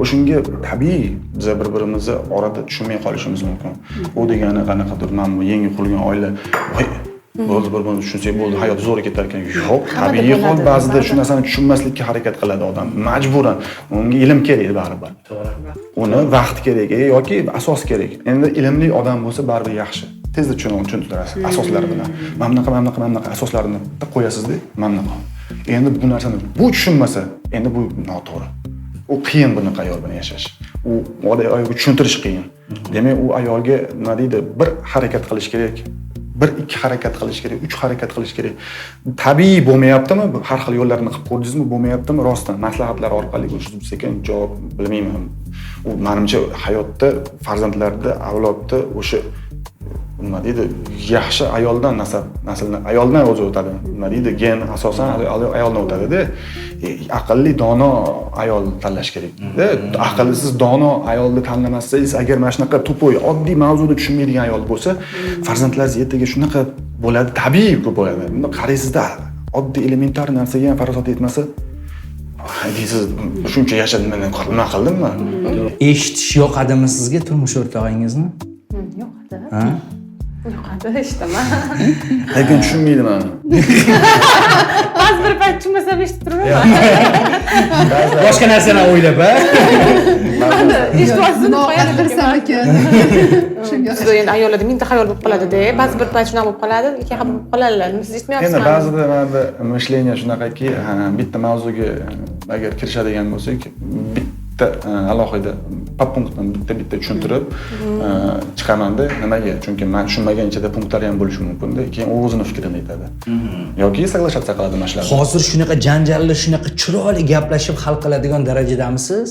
O'shunga tabiiy biz bir-birimizni orada tushunmay qolishimiz mumkin. U degani qanaqadir men bu yangi qurgan oila bo'ldi bir-birini tushunsak bo'ldi, hayot zo'r ketar ekan. Yo'q, tabiiy hol ba'zida shu narsani tushunmaslikka harakat qiladi odam. Majburan. Unga ilm kerak baribir. Uni vaqt kerak yoki asos kerak. Endi ilmli odam bo'lsa baribir yaxshi. Tezda tushuntirasiz asoslari bilan. Mana bunaqa asoslarini qo'yasizda, mana bunaqa. Endi bu narsani bu tushunmasa, endi bu noto'g'ri. U qiyin bunaqa ayol bilan yashash. U ayolga tushuntirish qiyin. Demak, u ayolga nima deydi, bir harakat qilish kerak. 1-2 harakat qilish kerak, 3 harakat qilish kerak. Tabiiy bo'lmayaptimi? Har xil yo'llarni qilib ko'rdingizmi? Bo'lmayaptimi? Rostdan maslahatlar orqali sekin javob bilmayman. U menimcha hayotda, farzandlarda, avlodda o'sha nima deydi, yaxshi ayoldan nasldan ayoldan o'zi o'tadi. Nima deydi, gen asosan ayoldan o'tadi-da. Aqlli, dono ayol tanlash kerak-da. Aqlsiz, dono ayolni tanlamasangiz, agar mana shunaqa to'poy, oddiy mavzuni tushunmaydigan ayol bo'lsa, farzandlaringiz ertaga shunaqa bo'ladi, tabiiy bo'ladi. Bunda qaraysizda, oddiy elementar narsaga ham farosat yetmasa, deysiz, shuncha yashadim, men nima qildimmi? Eshitish yoqadimi sizga turmush o'rtog'ingizni? Yo'qadi. Ha? Yo'qadi, eshitaman. Lekin tushunmaydi meni. Ba'zi bir payt tushunmasam eshitib turaman. Boshqa narsani o'ylab, ha? Eshitib Qanaqadir ekan. Shunga Sizda endi ayollarda mingta xayol bo'lib qoladi-da. Ba'zi bir payt shunaqa bo'lib qoladi, lekin ham bo'lib qoladilar. Siz eshitmayapsizmi? Endi ba'zida mana mishleniya shunaqaki, bitta mavzuga agar kirishadigan bo'lsak, bitta alohida punktdan bitta tushuntirib chiqaman-da. Nimaga? Chunki men tushunmagan ichida punktlar ham bo'lishi mumkin-da. Keyin u o'zining fikrini aytadi. Yoki soglashadiya qiladi mashlar. Hozir shunaqa janjalli, shunaqa chiroyli gaplashib hal qiladigan darajadamisiz?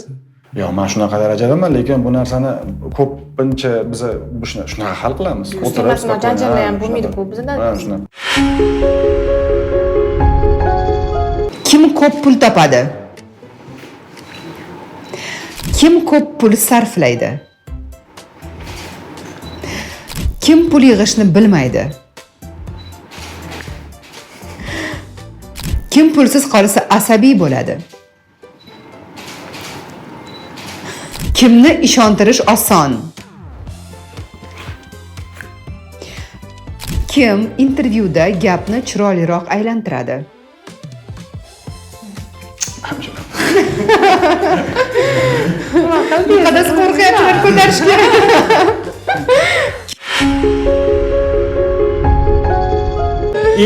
Yo'q, men shunaqa darajadaman, lekin bu narsani ko'pincha biz shunaqa hal qilamiz. O'tirib, janjallar ham bo'lmaydi-ku bizda. Ha, shunaqa. Kim ko'p pul topadi? Kim ko'p pul sarflaydi? Kim pul yig'ishni bilmaydi? Kim pulsiz qolsa asabiy bo'ladi? Kimni ishontirish oson? Kim intervyuda gapni chiroyliroq aylantiradi? Qadar qo'rqyaptilar ko'tarishga.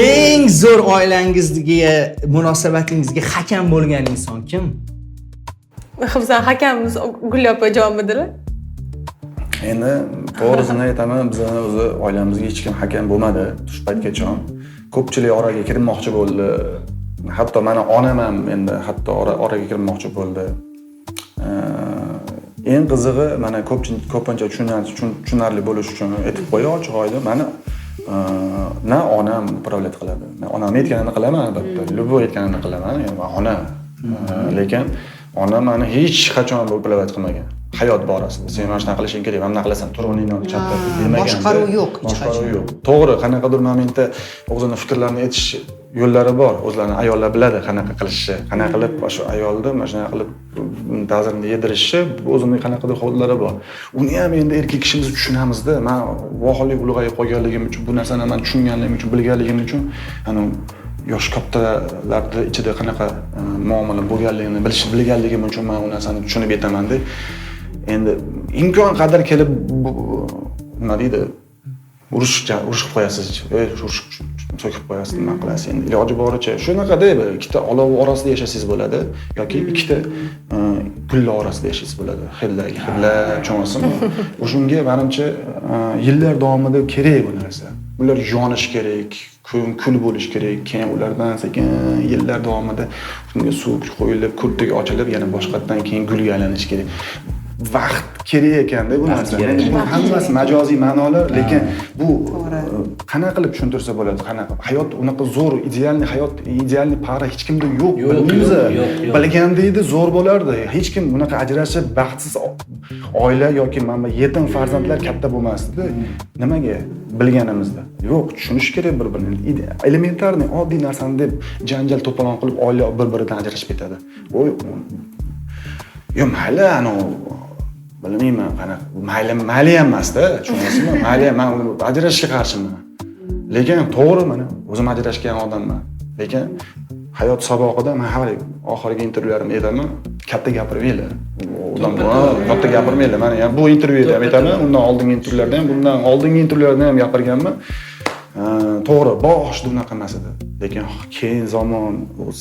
Eng zo'r oilangizdagi munosabatingizga hakam bo'lgan inson kim? Bizning hakamimiz Gul opa javobidilar. Endi to'g'risini aytaman, bizning o'zi oilamizga hech kim hakam bo'lmadi shu paytgacha. Ko'pchilik oraga kirmoqchi bo'ldi. Hatto meni onam ham endi hatto oraga kirmoqchi bo'ldi. Eng qizig'i, mana ko'pincha tushunarli bo'lish uchun aytib qo'ya ochiq oydin, meni na onam upravlat qiladi. Men onam aytganini qilaman albatta, Lubo aytganini qilaman, ya'ni onam. Lekin onam meni hech qachon upravlat qilmagan. Hayot borasida. Sen mana shunaqa qilishing kerak, mana qilasan, tur o'rningdan chatda demagan. Boshqaruv yo'q, hech boshqaruv yo'q. To'g'ri, qanaqadir momentda o'zining fikrlarini aytish yo'llari bor. O'zlarini ayollar biladi qanaqa qilishni, qanaqa qilib o'sha ayolni mana shunaqa qilib ta'zirini yedirishni, o'zining qanaqadir hollari bor. Uni ham endi erkak kishimiz tushunamizda. Men vohali ulg'ayib qolganligim uchun, bu narsani men tushunganligim uchun, bilganligim uchun, ana yosh kattalarning ichida qanaqa muomala bo'lganligini bilganligim uchun men u narsani tushunib yetaman-da. Endi imkon qadar kelib nima deydi, urushib qo'yasiz, so'kib qo'yasiz, nima qilasiz. Endi iloji boricha shunaqa-da ikkita olov orasida yashasangiz bo'ladi yoki ikkita gulla orasida yashaysiz bo'ladi. Xilla cho'nasimi? O'shunga menimcha yillar davomida kerak bu narsa. Ular yonish kerak, kul bo'lish kerak. Keyin ulardan sekin yillar davomida shunga suv qo'yilib, kurtik ochilib, yana boshqatdan keyin gulga aylanish kerak. Vaqt kerak ekanda bu narsa. Hammasi majoziy ma'nolar, lekin bu qanaqa qilib tushuntirsa bo'ladi? Qanaqa hayot unaqa zo'r, idealniy hayot, idealniy para hech kimda yo'q. Bilmaysiz. Bilganda edi zo'r bo'lardi. Hech kim bunaqa ajrashib baxtsiz oila yoki mana yetim farzandlar katta bo'lmasdi. Nimaga? Bilganimizda. Yo'q, tushunish kerak bir-birini. Elementarniy, oddiy narsani deb janjal to'polon qilib oila bir-biridan ajrashib ketadi. Yo mayli, bilmayman, qanaqa mayli ham emasda, tushunasizmi? Mayli, men ajrashishga qarshiman. Lekin to'g'ri, mana o'zim ajrashgan odamman. Lekin hayot saboqida men har oxirgi intervyularimda aytaman, katta gapirmaylar. Katta gapirmaylar. Mana ham bu intervyuda ham aytaman, undan oldingi intervyularda ham, bundan oldingi intervyularda ham gapirganman. To'g'ri, boshida unaqa emas edi. lekin keyin zamon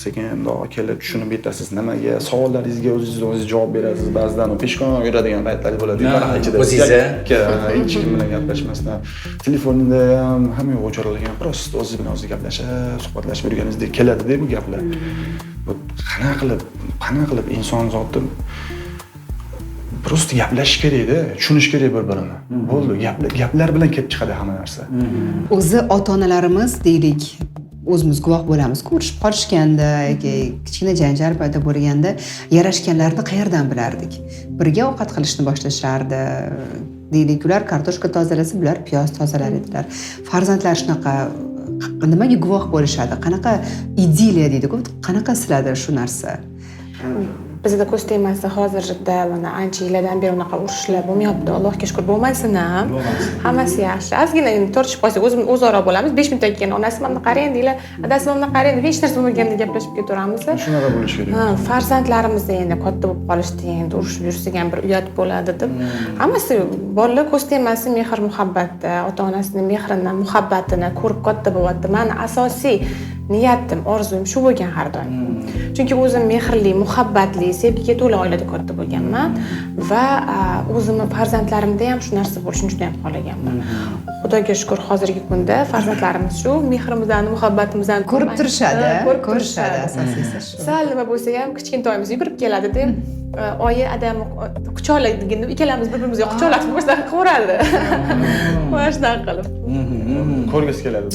sekin bundoq kelib tushunib yetasiz nimaga savollaringizga o'zingiz javob berasiz. Ba'zidan peshqon yuradigan paytlaringiz bo'ladi. Daraxt ichida o'zingizga hech kim bilan gaplashmasdan telefonda ham hamma yoq o'chirilgan, prosta o'zingiz bilan o'zingiz gaplashib, suhbatlashib yurganingizdek keladi-da bu gaplar. Bu qanaqa qilib inson zoti prosta gaplashish kerak-da, tushunish kerak bir-birini. Bo'ldi, gaplar bilan kelib chiqadi hamma narsa. O'zi ota-onalarimiz deylik, o'zimiz guvoh bo'lamiz, ko'rishib qolishganda yoki kichkina janjal paydo bo'lganda yarashganlarni qayerdan bilardik? Birga ovqat qilishni boshlashardi. Deylik, ular kartoshka tozalasa, bular piyoz tozalar edilar. Farzandlar shunaqa nimaga guvoh bo'lishadi? Qanaqa idilliya deydi-ku, qanaqa sizlarda shu narsa? Bizda ko'z tegmasa hozirda mana ancha yillardan beri unaqa urushlar bo'lmayapti. Allohga shukr, bo'lmasin ham. Hammasi yaxshi. Ozgina endi tortishib qolsak, o'zaro bo'lamiz. 5 minutdan keyin onasi mana qarang deylar, adasi mana qarang, hech narsa bo'lmaganda gaplashib ketaveramiz. Shunaqa bo'lishi kerak. Farzandlarimiz endi katta bo'lib qolishdi, endi urushib yursak ham bir uyat bo'ladi deb. Hammasi bolalar ko'z tegmasa mehr muhabbatda, ota-onasining mehrini, muhabbatini ko'rib katta bo'lyapti. Meni asosiy niyatim, orzum shu bo'lgan har doim. Chunki o'zim mehrli, muhabbatli, sevgiga to'la oilada katta bo'lganman va o'zimni farzandlarimda ham shu narsa bo'lishini juda ham xohlaganman. Xudoga shukr, hozirgi kunda farzandlarimiz shu mehrimizdan, muhabbatimizdan Ko'rib turishadi, asosiysi shu. Sal nima bo'lsa ham kichkintoyimiz yugurib keladi-da, oyi adam quchoqlay deganda ikkalamiz bir-birimizga quchoqlatib boshqa qilaveradi. Mana shunaqa qilib. Ko'rgisi keladi.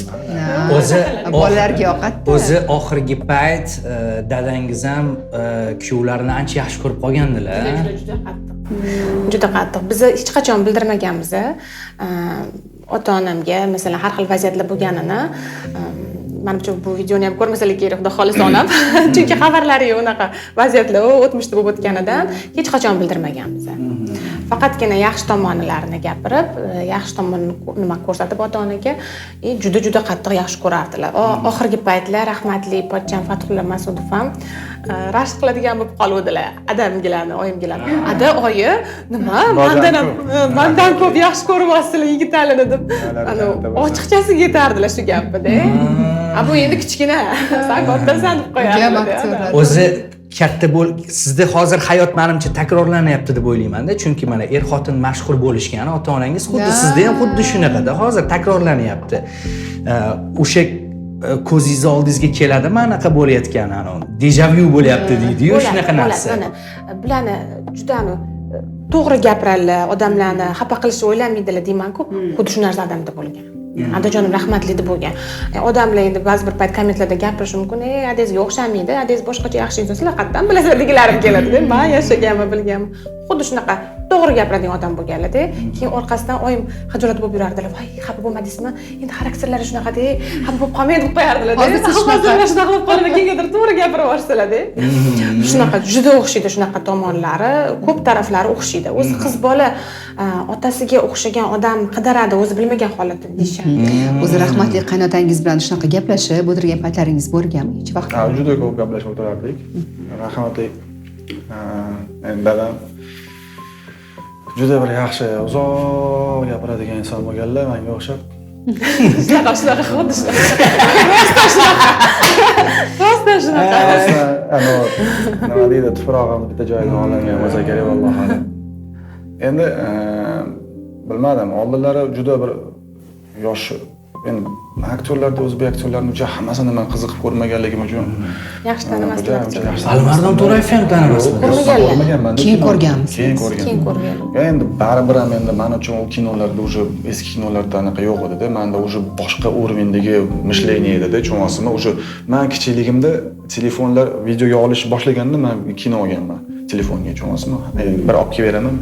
o'zi Bolalarga yoqadi. O'zi oxirgi payt dadangiz ham kuyovlarini ancha yaxshi ko'rib qolgandilar. Juda qattiq. Juda qattiq. Biz hech qachon bildirmaganmiz. Ota-onamga masalan har xil vaziyatlar bo'lganini menimcha bu videoni ham ko'rmasalar kerak, xudo xolisa onam. Chunki xabarlari unaqa vaziyatlar o'tmishda bo'lib o'tganidan hech qachon bildirmaganmiz. Faqatgina yaxshi tomonlarini gapirib, yaxshi tomonini nima ko'rsatib ota-onaga juda qattiq yaxshi ko'rardilar. Oxirgi paytlar rahmatli pochcham Fathulla Masudov ham rashk qiladigan bo'lib qoluvdilar. Adamgilarni, oyimgilarni. Ada oyi, nima? Mendan ko'p yaxshi ko'ryapsizlar Yigitalini deb. Ana ochiqchasiga yetardilar shu gapida. Bu endi kichkina, sen kattasan deb qo'yadi. O'zi katta sizda hozir hayot menimcha takrorlanyapti deb o'ylayman-da, chunki mana er-xotin mashhur bo'lishgan, ota-onangiz xuddi sizda ham xuddi shunaqada hozir takrorlanyapti. O'sha ko'zingiz oldingizga keladi, manaqa bo'layotgan, deja-vu bo'lyapti deydi-yu, shunaqa narsa. Bularni juda to'g'ri gapiradilar, odamlarni xafa qilishni o'ylamaydilar deyman-ku, xuddi shu narsa odamda bo'lgan. Adajonim rahmatli deb bo'lgan. Odamlar endi ba'zi bir payt kommentlarda gapirish mumkin, adangizga o'xshamaydi, adangiz boshqacha yaxshi inson, sizlar qayerdan bilasizlar degilarim keladi-da. Men yashaganman, bilganman. Xuddi shunaqa to'g'ri gapiradigan odam bo'lganlar-da. Keyin orqasidan oyim xijolat bo'lib yurardilar. Voy, xafa bo'lmadingizmi? Endi xarakterlari shunaqa-da, xafa bo'lib qolmaydi deb qo'yardilar. Hozir shunaqa qilib qolib, kimgadir to'g'ri gapira boshlaydi. Shunaqa juda o'xshaydi, shunaqa tomonlari, ko'p taraflari o'xshaydi. O'zi qiz bola otasiga o'xshagan odam qidiradi, o'zi bilmagan holatda deyishadi. O'zi rahmatli qaynotangiz bilan shunaqa gaplashib o'tirgan paytlaringiz bo'lganmi hech vaqt? Juda ko'p gaplashib o'tirardik. Rahmatli dadam juda bir yaxshi, uzoq gapiradigan inson bo'lganlar, menga o'xshab. Shunaqa, xuddi shunaqa. Rosta shunaqa. Nima deydi, tuprog'imni bitta joyidan olingan bo'lsa kerak, vallohi. Endi bilmadim, oldinlari juda bir yosh, endi aktyorlarda o'zbek aktyorlarini juda hammasini men qiziqib ko'rmaganligim uchun Yaxshi tanimasdim. Alimardon To'rayev ham tanimasdim. Ko'rmaganman. Keyin ko'rganmiz. Keyin ko'rgan. Endi baribir ham endi men uchun u kinolarda уже eski kinolarda anaqa yo'q edi-da. Menda уже boshqa уровеньdagi мышление edi-da, tushunasizmi? Уже men kichikligimda telefonlar videoga olish boshlaganda men kino olganman. Telefonga, tushunasizmi? Bir olib kelib beraman,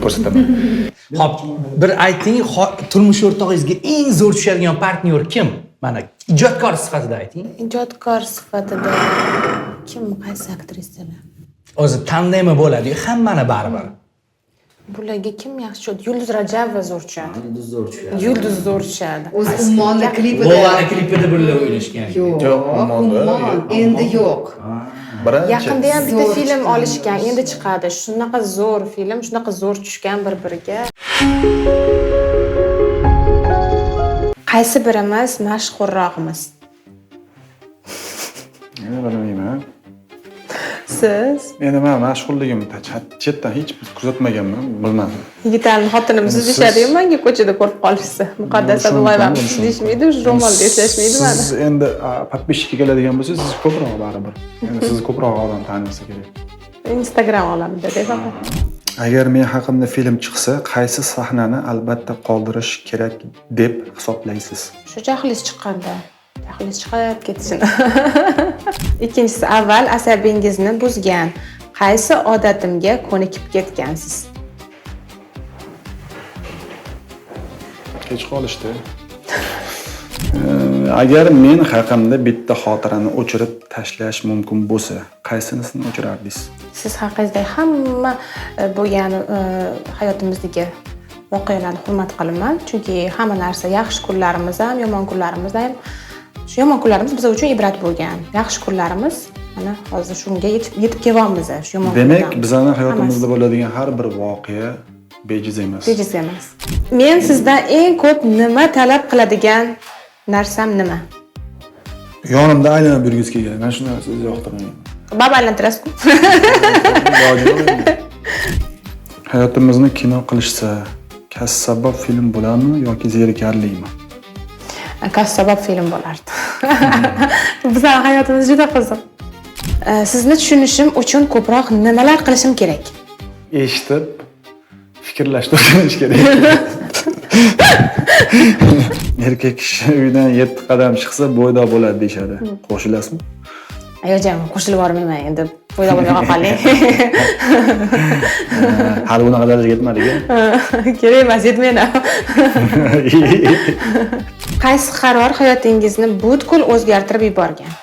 ko'rsataman. Xo'p, bir ayting, turmush o'rtog'ingizga eng zo'r tushadigan partnyor kim? Mana ijodkor sifatida ayting. Ijodkor sifatida kim, qaysi aktrisalar? O'zi tandemi bo'ladi, hammani baribir. Bularga kim yaxshi tushadi? Yulduz Rajabova zo'r tushadi. Yulduz zo'r tushadi. O'zi Ummonni klipida. Lovani klipida birga o'ynashgan. Yo'q, Ummon endi yo'q. Yaqinda ham bitta film olishgan, endi chiqadi. Shunaqa zo'r film, shunaqa zo'r tushgan bir-biriga. Qaysi birimiz mashhurroqmiz? Bilmayman. Siz Endi men mashhurligimni chetdan hech kuzatmaganman, bilmadim. Yigitali xotinimiz Siz- deyishadi-yu menga ko'chada ko'rib qolishsa. Muqaddas Shu Adulayeva mumkin, siz shu deyishmaydi, o'sha ro'molda eslashmaydi mani. Siz endi подписчикka keladigan bo'lsangiz, siz ko'proq baribir. Endi sizni ko'proq odam tanisa kerak. Instagram olamida deb faqat. Agar men haqimda film chiqsa, qaysi sahnani albatta qoldirish kerak deb hisoblaysiz? Shu jahlingiz chiqqanda. Jahlingiz chiqib ketishini. Ikkinchisi, avval asabingizni buzgan qaysi odatimga ko'nikib ketgansiz? Kech qolishdi. Agar men haqimda bitta xotirani o'chirib tashlash mumkin bo'lsa, qaysinisini o'chirardingiz? Siz haqingizda hamma bo'lgan hayotimizdagi voqealarni hurmat qilaman, chunki hamma narsa yaxshi kunlarimiz ham, yomon kunlarimiz ham, shu yomon kunlarimiz biz uchun ibrat bo'lgan. Yaxshi kunlarimiz mana hozir shunga yetib kelyapmiz, shu yomon Demak, kunlardan. bizning hayotimizda bo'ladigan har bir voqea bejiz emas. Bejiz emas. Men sizdan eng ko'p nima talab qiladigan narsam nima? Yonimda aylanib yurgingiz kelgan. Men shuni sizni yoqtirmayman. Baba aylantirasiz-ku. Hayotimizni kino qilishsa, kassabob film bo'ladimi yoki zerikarlimi? Kassabob film bo'lardi. Bizning hayotimiz juda qiziq. Sizni tushunishim uchun ko'proq nimalar qilishim kerak? Eshitib, fikrlashtirishimiz kerak. Erkak kishi uydan 7 qadam chiqsa bo'yda bo'ladi deyshadi. Qo'shilasizmi? Ayojon, qo'shilib bormayman endi. Bo'yda bo'lmay qoling. Hali unaqa darajaga yetmadik-a? Kerak emas, yetmayman. Qaysi qaror hayotingizni butkul o'zgartirib yuborgan?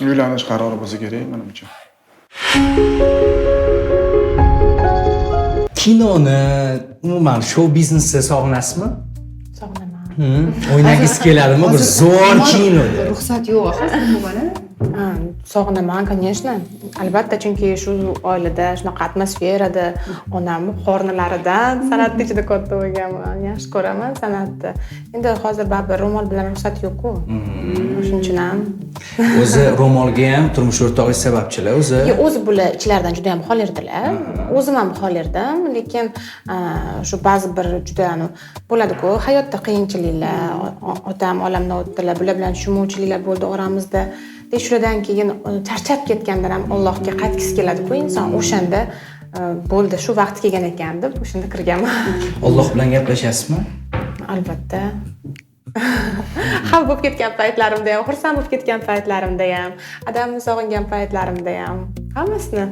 Uylanish qarori bo'lsa kerak menimcha. Kinoni, umuman show biznesni sog'inasizmi? Sog'inaman. O'ynagingiz keladimi? Bir zo'r kinoda. Ruxsat yo'q hozir umuman. Sog'inaman, конечно. Albatta, chunki shu oilada shunaqa atmosferada onamni qornilaridan san'atni ichida katta bo'lganman. Yaxshi ko'raman san'atni. Endi hozir baribir ro'mol bilan ruxsat yo'q-ku. Shuning uchun ham. O'zi ro'molga ham turmush o'rtog'i sababchilar o'zi. O'zi bular ichlardan juda ham xol erdilar. O'zim ham xol erdim, lekin shu ba'zi bir juda bo'ladi-ku, hayotda qiyinchiliklar, otam olamdan o'tdilar, bular bilan tushunmovchiliklar bo'ldi oramizda. Shuradan keyin charchab ketgandan ham Allohga qaytgisi keladi-ku inson. O'shanda bo'ldi, shu vaqt kelgan ekan deb o'shanda kirganman. Alloh bilan gaplashasizmi? Albatta. Xafa bo'lib ketgan paytlarimda ham, xursand bo'lib ketgan paytlarimda ham, adamni sog'ingan paytlarimda ham hammasini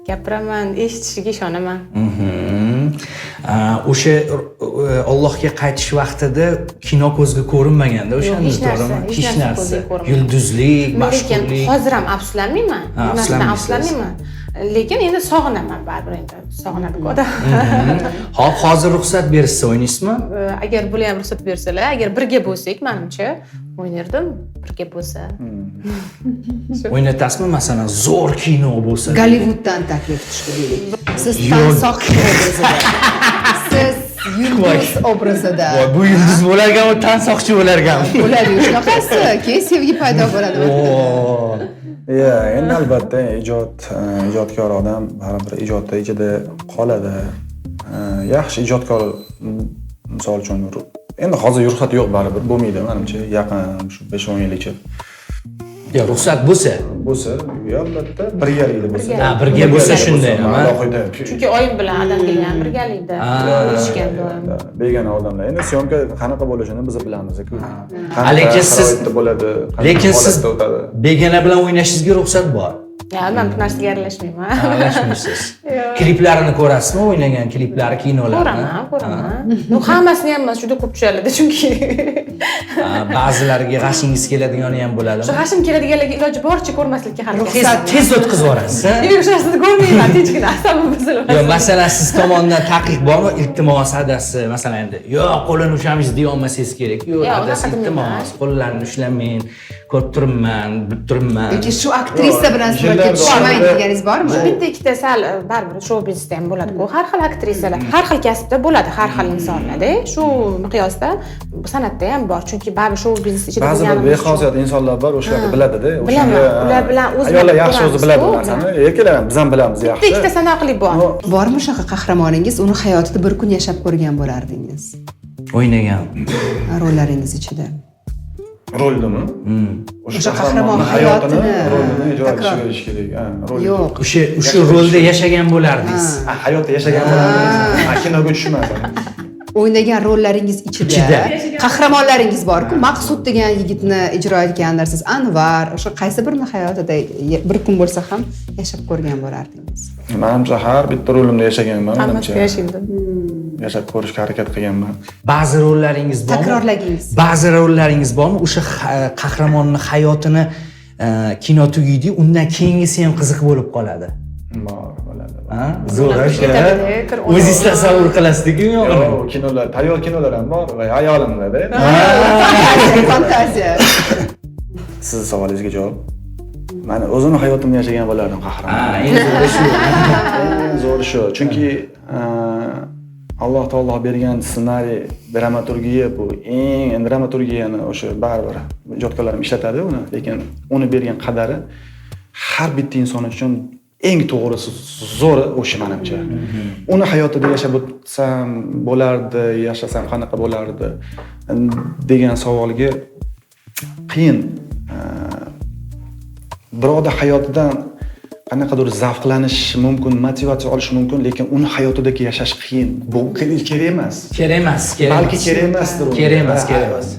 gapiraman, eshitishiga ishonaman. O'sha Allohga qaytish vaqtida kino ko'zga ko'rinmaganda o'shanda to'g'rimi? Hech narsa. Yulduzlik, Lekin mashhurlik. hozir ham afsuslanmayman. Bundan afsuslanmayman. Lekin endi sog'inaman baribir endi. Sog'inadi-ku odam. Hop, hozir ruxsat berishsa o'ynaysizmi? Agar bular ham ruxsat bersalar, agar birga bo'lsak, menimcha o'ynardim birga bo'lsa. O'ynatasizmi, masalan, zo'r kino bo'lsa? Gollivuddan taklif tushdi deylik. Siz tansoq obrazida. Siz yulduz obrazida. Voy, bu yulduz bo'largan, tansoqchi bo'largan. Bo'ladi shunaqasi. Keyin sevgi paydo bo'ladi. Endi albatta ijodkor odam baribir ijodda ichida qoladi. Yaxshi ijodkor misol uchun endi hozir ruxsat yo'q baribir bo'lmaydi menimcha yaqin shu 5-10 yilgacha. Ya ruxsat bo'lsa, albatta birgalikda bo'lsa. Ha, birga bo'lsa shunday ham. Alohida. Chunki oyim bilan adam bilan birgalikda bo'lishgan doim. Begona odamlar. Endi syomka qanaqa bo'lishini biz bilamiz-ku. Lekin siz bo'ladi. Lekin siz begona bilan o'ynashingizga ruxsat bor. Men bu narsaga aralashmayman. Aralashmaysiz. Kliplarini ko'rasizmi? O'ynagan kliplari, kinolarini? Ko'raman. Hammasini ham emas, juda ko'p tushadi chunki. Ba'zilariga g'ashingiz keladigani ham bo'ladimi? Shu g'ashim keladiganlarga iloji boricha ko'rmaslikka harakat qilaman. Tez o'tkazib yuborasiz. Yo'q, shu narsani ko'rmayman, tinchgina asabim buziladi. Yo, masalan, siz tomonidan taqiq bormi? Iltimos, adasi, masalan endi, yo'q, qo'lini ushlamiz deya olmasangiz kerak. Yo'q, adasi, iltimos, qo'llarini ushlamang. Ko'rib turibman, bilib turibman. Yoki shu aktrisa bilan suratga suratga tushmaydi deganingiz bormi? bitta ikkita sal baribir shou biznesda ham bo'ladi-ku. Har xil aktrisalar, har xil kasbda bo'ladi, har xil insonlarda. Shu miqyosda san'atda ham bor. Chunki baribir shou biznes ichida ba'zi bir bexosiyat insonlar bor, o'shalarni biladi-da. Bilaman, ular bilan o'zim ayollar yaxshi o'zi biladi bu narsani. Erkaklar ham biz ham bilamiz yaxshi. bitta ikkita sanoqli bor. Bormi shunaqa qahramoningiz, uni hayotida bir kun yashab ko'rgan bo'lardingiz? O'ynagan. Rollaringiz ichida. Roldimi? O'sha qahramon hayotini rolini ijro etish kerak. Ha, rol. Yo'q. O'sha rolda yashagan bo'lardingiz. Hayotda yashagan bo'lardingiz. Kinoga tushmadim. O'ynagan rollaringiz ichida qahramonlaringiz bor-ku. Maqsud degan yigitni ijro etgandirsiz. Anvar, o'sha qaysi birini hayotida bir kun bo'lsa ham yashab ko'rgan bo'lardingiz? Menimcha har bitta rolimda yashaganman, Hammasi menimcha. yashaydi. Yashab ko'rishga harakat qilganman. Ba'zi rollaringiz bormi? Takrorlagingiz. Ba'zi rollaringiz bormi? O'sha qahramonning hayotini kino tugaydi, undan keyingisi ham qiziq bo'lib qoladi. Bor bo'ladi. Ha? Zo'r o'sha. Ketadi, O'zingiz tasavvur qilasizku yo'qmi? Yo'q, kinolar, tayyor kinolar ham bor va ayolimda-da. Fantaziya. Siz savolingizga javob. Men o'zimni hayotimni yashagan bo'lardim qahramon. Endi zo'ri shu. Eng zo'ri shu. Chunki Alloh taolo bergan ssenariy, dramaturgiya bu eng dramaturgiyani o'sha baribir ijodkorlarim ishlatadi uni, lekin uni bergan qadari har bitta inson uchun eng to'g'risi zo'ri o'sha menimcha. Uni hayotida yashab o'tsam bo'lardi, yashasam qanaqa bo'lardi degan savolga qiyin. Biroda hayotidan qanaqadir zavqlanish mumkin, motivatsiya olish mumkin, lekin uni hayotidagi yashash qiyin. Bu kerak emas. Kerak emas. Balki kerak emasdir. Kerak emas.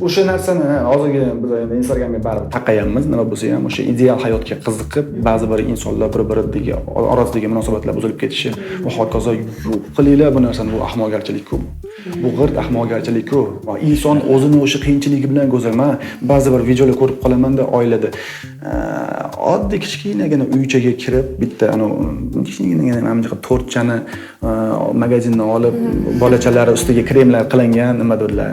O'sha narsani hozirgi biz endi Instagramga baribir taqayapmiz, nima bo'lsa ham o'sha ideal hayotga qiziqib, ba'zi bir insonlar bir-biridagi orasidagi munosabatlar buzilib ketishi va hokazo yo'q qilinglar bu narsani, bu ahmoqgarchilik-ku. Bu g'irt ahmoqgarchilik-ku. Inson o'zini o'sha qiyinchiligi bilan go'zal. Men ba'zi bir videolar ko'rib qolaman-da oilada. Oddiy kichkinagina uychaga kirib, bitta kichkinagina mana 4 chani magazindan olib, bolachalari ustiga kremlar qilingan, nimadirlar,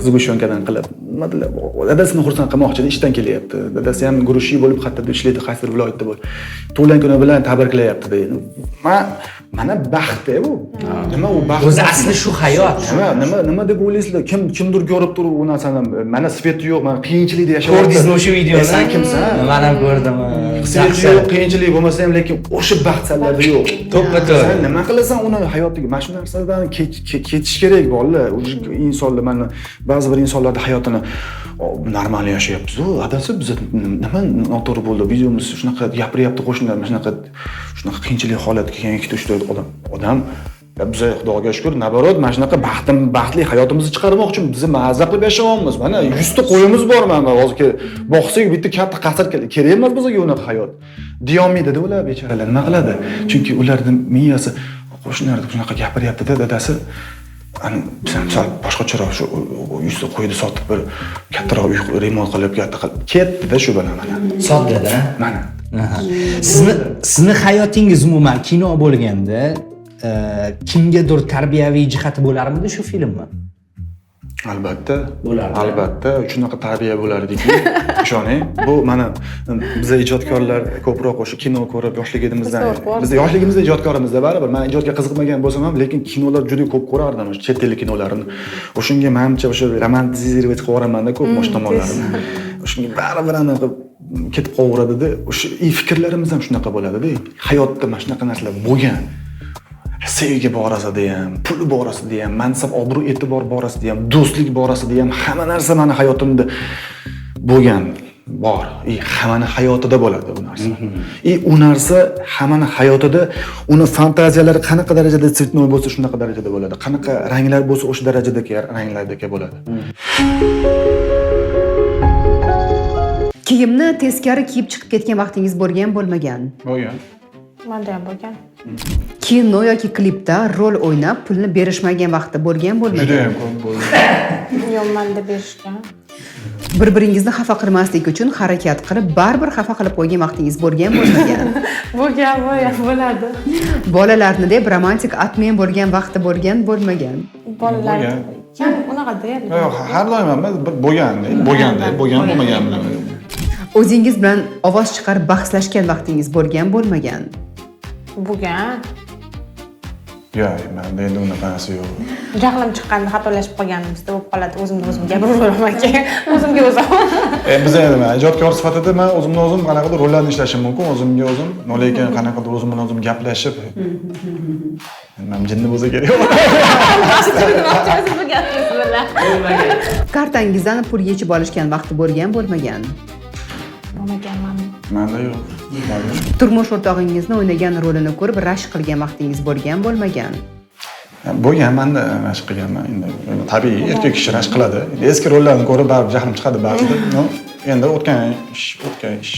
zgushyonkadan qilib, nimadirlar. Dadasini xursand qilmoqchi, ishdan kelyapti. Dadasi ham gurushchi bo'lib xattada ishlaydi, qaysidir viloyatda bo'lib. Tug'ilgan kuni bilan tabriklayapti deydi. Mana baxt-da bu. Nima u baxt? O'zi asli shu hayot. Nima deb o'ylaysizlar? Kimdir ko'rib turib u narsani, mana sveti yo'q, mana qiyinchilikda yashayapti. Ko'rdingizmi o'sha videoni? Sen kimsan? Men ham ko'rdim. Sveti yo'q, qiyinchilik bo'lmasa ham, lekin o'sha baxtsallarda yo'q. To'ppa-to'g'ri. Sen nima qilasan uni hayotiga? Mana shu narsadan ketish kerak bolalar. Insonlar mana ba'zi bir insonlarda hayotini normal yashayapti. Adasi biz nima noto'g'ri bo'ldi? Videomiz shunaqa gapiryapti qo'shnilar, shunaqa qiyinchilik holatga kelgan ikkita uchta odam biz Xudoga shukr, naborot mana shunaqa baxtli hayotimizni chiqarmoqchi biz mazza qilib yashayapmiz. Mana 100 ta qo'yimiz bor mana hozir boqsak bitta katta qasr kerak emas bizga unaqa hayot. Diyolmaydi-da ular bechoralar, nima qiladi? Chunki ularning miyasi qo'shnilar shunaqa gapiryapti-da, dadasi sal boshqacharoq shu 100 ta qo'yni sotib bir kattaroq uy remont qilib ketdi-da shu bilan mana. Sotdi-da. Mana. Sizni hayotingiz umuman kino bo'lganda kimgadir tarbiyaviy jihati bo'larmidi shu filmmi? Albatta, bo'lardi. Albatta, shunaqa tarbiya bo'lardiki, ishoning. Bu mana biz ijodkorlar ko'proq o'sha kino ko'rib yoshligimizdan, biz yoshligimizda ijodkorimizda baribir men ijodga qiziqmagan bo'lsam ham, lekin kinolar juda ko'p ko'rardim, o'sha chet ellik kinolarni. O'shunga menimcha o'sha romantizировать qilib yuboraman-da ko'p bosh tomonlarini. O'shunga baribir aniq ketib qolaveradi-da. O'sha fikrlarimiz ham shunaqa bo'ladi-da. Hayotda mana shunaqa narsalar bo'lgan. Sevgi borasida ham, pul borasida ham, mansab, obro' e'tibor borasida ham, do'stlik borasida ham hamma narsa meni hayotimda bo'lgan, bor. Hammani hayotida bo'ladi bu narsa. U narsa hammani hayotida, uni fantaziyalari qanaqa darajada tsvetnoy bo'lsa, shunaqa darajada bo'ladi. Qanaqa ranglar bo'lsa, o'sha darajadagi ranglardagi bo'ladi. Kiyimni teskari kiyib chiqib ketgan vaqtingiz bo'lmagan? Bo'lgan. Menda ham bo'lgan. Kino yoki klipda rol o'ynab pulni berishmagan vaqtda bo'lmagan? Juda ham ko'p bo'lgan. Yo'q, menda berishgan. Bir-biringizni xafa qilmaslik uchun harakat qilib, baribir xafa qilib qo'ygan vaqtingiz bo'lmagan? Bo'ladi. Bolalarni deb romantik atmen bo'lgan vaqti bo'lmagan? Bolalar kam unaqada. Yo'q, har doim bo'lgan bo'lmagan bilan. O'zingiz bilan ovoz chiqarib bahslashgan vaqtingiz bo'lgan, bo'lmagan? Bo'lgan. Yo'q, menda endi unaqasi yo'q. Jahlim chiqqanda xatolashib qolganimizda bo'lib qoladi. O'zimni o'zim gapiraveraman keyin. O'zimga o'zim. Biz endi men ijodkor sifatida men o'zimni o'zim qanaqadir rollarni ishlashim mumkin, o'zimga o'zim, lekin qanaqadir o'zim bilan o'zim gaplashib. Men jinni bo'lsa kerak. Kartangizdan pul yechib olishgan vaqti bo'lgan, bo'lmagan? Bo'lmaganman. Menda yo'q. Turmush o'rtog'ingizni o'ynagan rolini ko'rib rashk qilgan vaqtingiz bo'lgan, bo'lmagan? Bo'lgan, menda rashk qilganman. Endi tabiiy erkak kishi rashk qiladi. Eski rollarni ko'rib baribir jahlim chiqadi ba'zida. Endi o'tgan ish.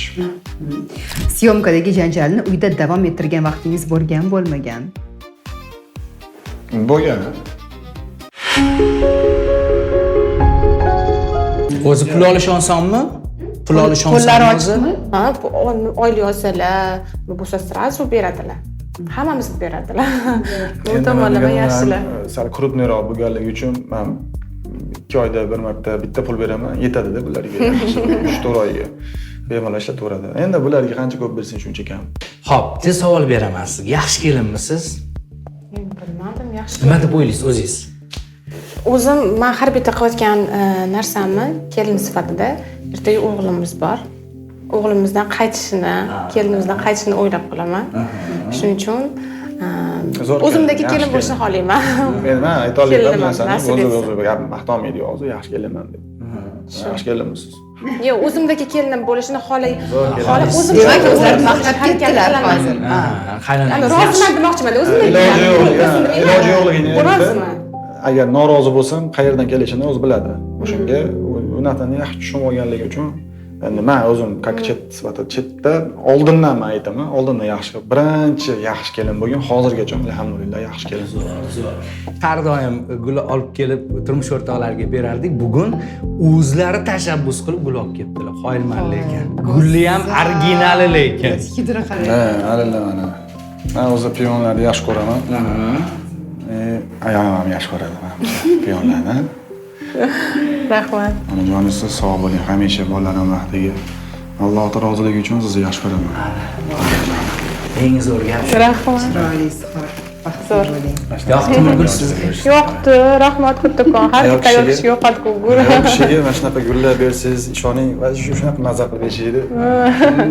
Syomkadagi janjalni uyda davom ettirgan vaqtingiz bo'lgan, bo'lmagan? Bo'lgan. O'zi pul olish osonmi? Pul olish Qo'llari osonmi o'zi? ochiqmi? Ha, oylik olsalar, bo'lsa sразу beradilar. Hammamizni beradilar. Bu tomonlama yaxshilar. Sal krupniroq bo'lganligi uchun men 2 oyda bir marta bitta pul beraman, yetadi-da bularga. 3-4 oyga. Bemalol ishlataveradi. Endi bularga qancha ko'p bersin shuncha kam. Xo'p, tez savol beraman sizga. Yaxshi kelinmisiz? Bilmadim, yaxshi. Nima deb o'ylaysiz o'zingiz? O'zim men har bitta qilayotgan narsamni kelin sifatida ertaga o'g'limiz bor. O'g'limizdan qaytishini, kelinimizdan qaytishini o'ylab qolaman. Shuning uchun o'zimdagi kelin bo'lishni xohlayman. Men aytolmayman bu narsani, o'zi gap maqtolmaydi hozir, yaxshi kelinman deb. Yaxshi kelinmisiz? Yo'q, o'zimdagi kelinim bo'lishini xohlayman. Demak, o'zlari maqtab ketdilar hozir. Ana roziman demoqchiman, o'zimdagi Iloji yo'qligini roziman. agar norozi bo'lsam, qayerdan kelishini o'zi biladi. O'shanga u narsani yaxshi tushunib olganligi uchun endi men o'zim как sifatida chetda oldindan men aytaman, oldindan yaxshi, birinchi yaxshi kelin bo'lgan, hozirgacha alhamdulillah yaxshi kelin. Har doim gul olib kelib turmush o'rtoqlariga berardik. Bugun o'zlari tashabbus qilib gul olib kelibdilar. Qoyilman lekin. Gulli ham originali lekin. Hidra qarang. Albatta mana. Men o'zi piyonlarni yaxshi ko'raman. Ayolim ham yaxshi ko'radi piyonlarni. Rahmat. Onajonisiz sog' bo'ling, hamisha bolalarning baxtiga. Alloh taolo roziligi uchun sizni yaxshi ko'raman. Eng zo'r gap. Rahmat. Chiroyli suhbat. Baxtli bo'ling. Yoqdimi gul sizga? Yo'qdi, rahmat kattakon. Har bitta ayol kishi yo'qadi-ku gul. Ayol kishiga mana shunaqa gullar bersangiz, ishoning, va shunaqa mazza qilib yashaydi.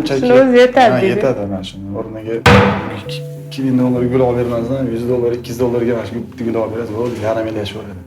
Shuni o'zi yetadi. Yetadi mana shuni. O'rniga $2000 gul olib bermasdan, $100, $200 ga mana shu gul olib berasiz, o'zi yarim yil yashayveradi.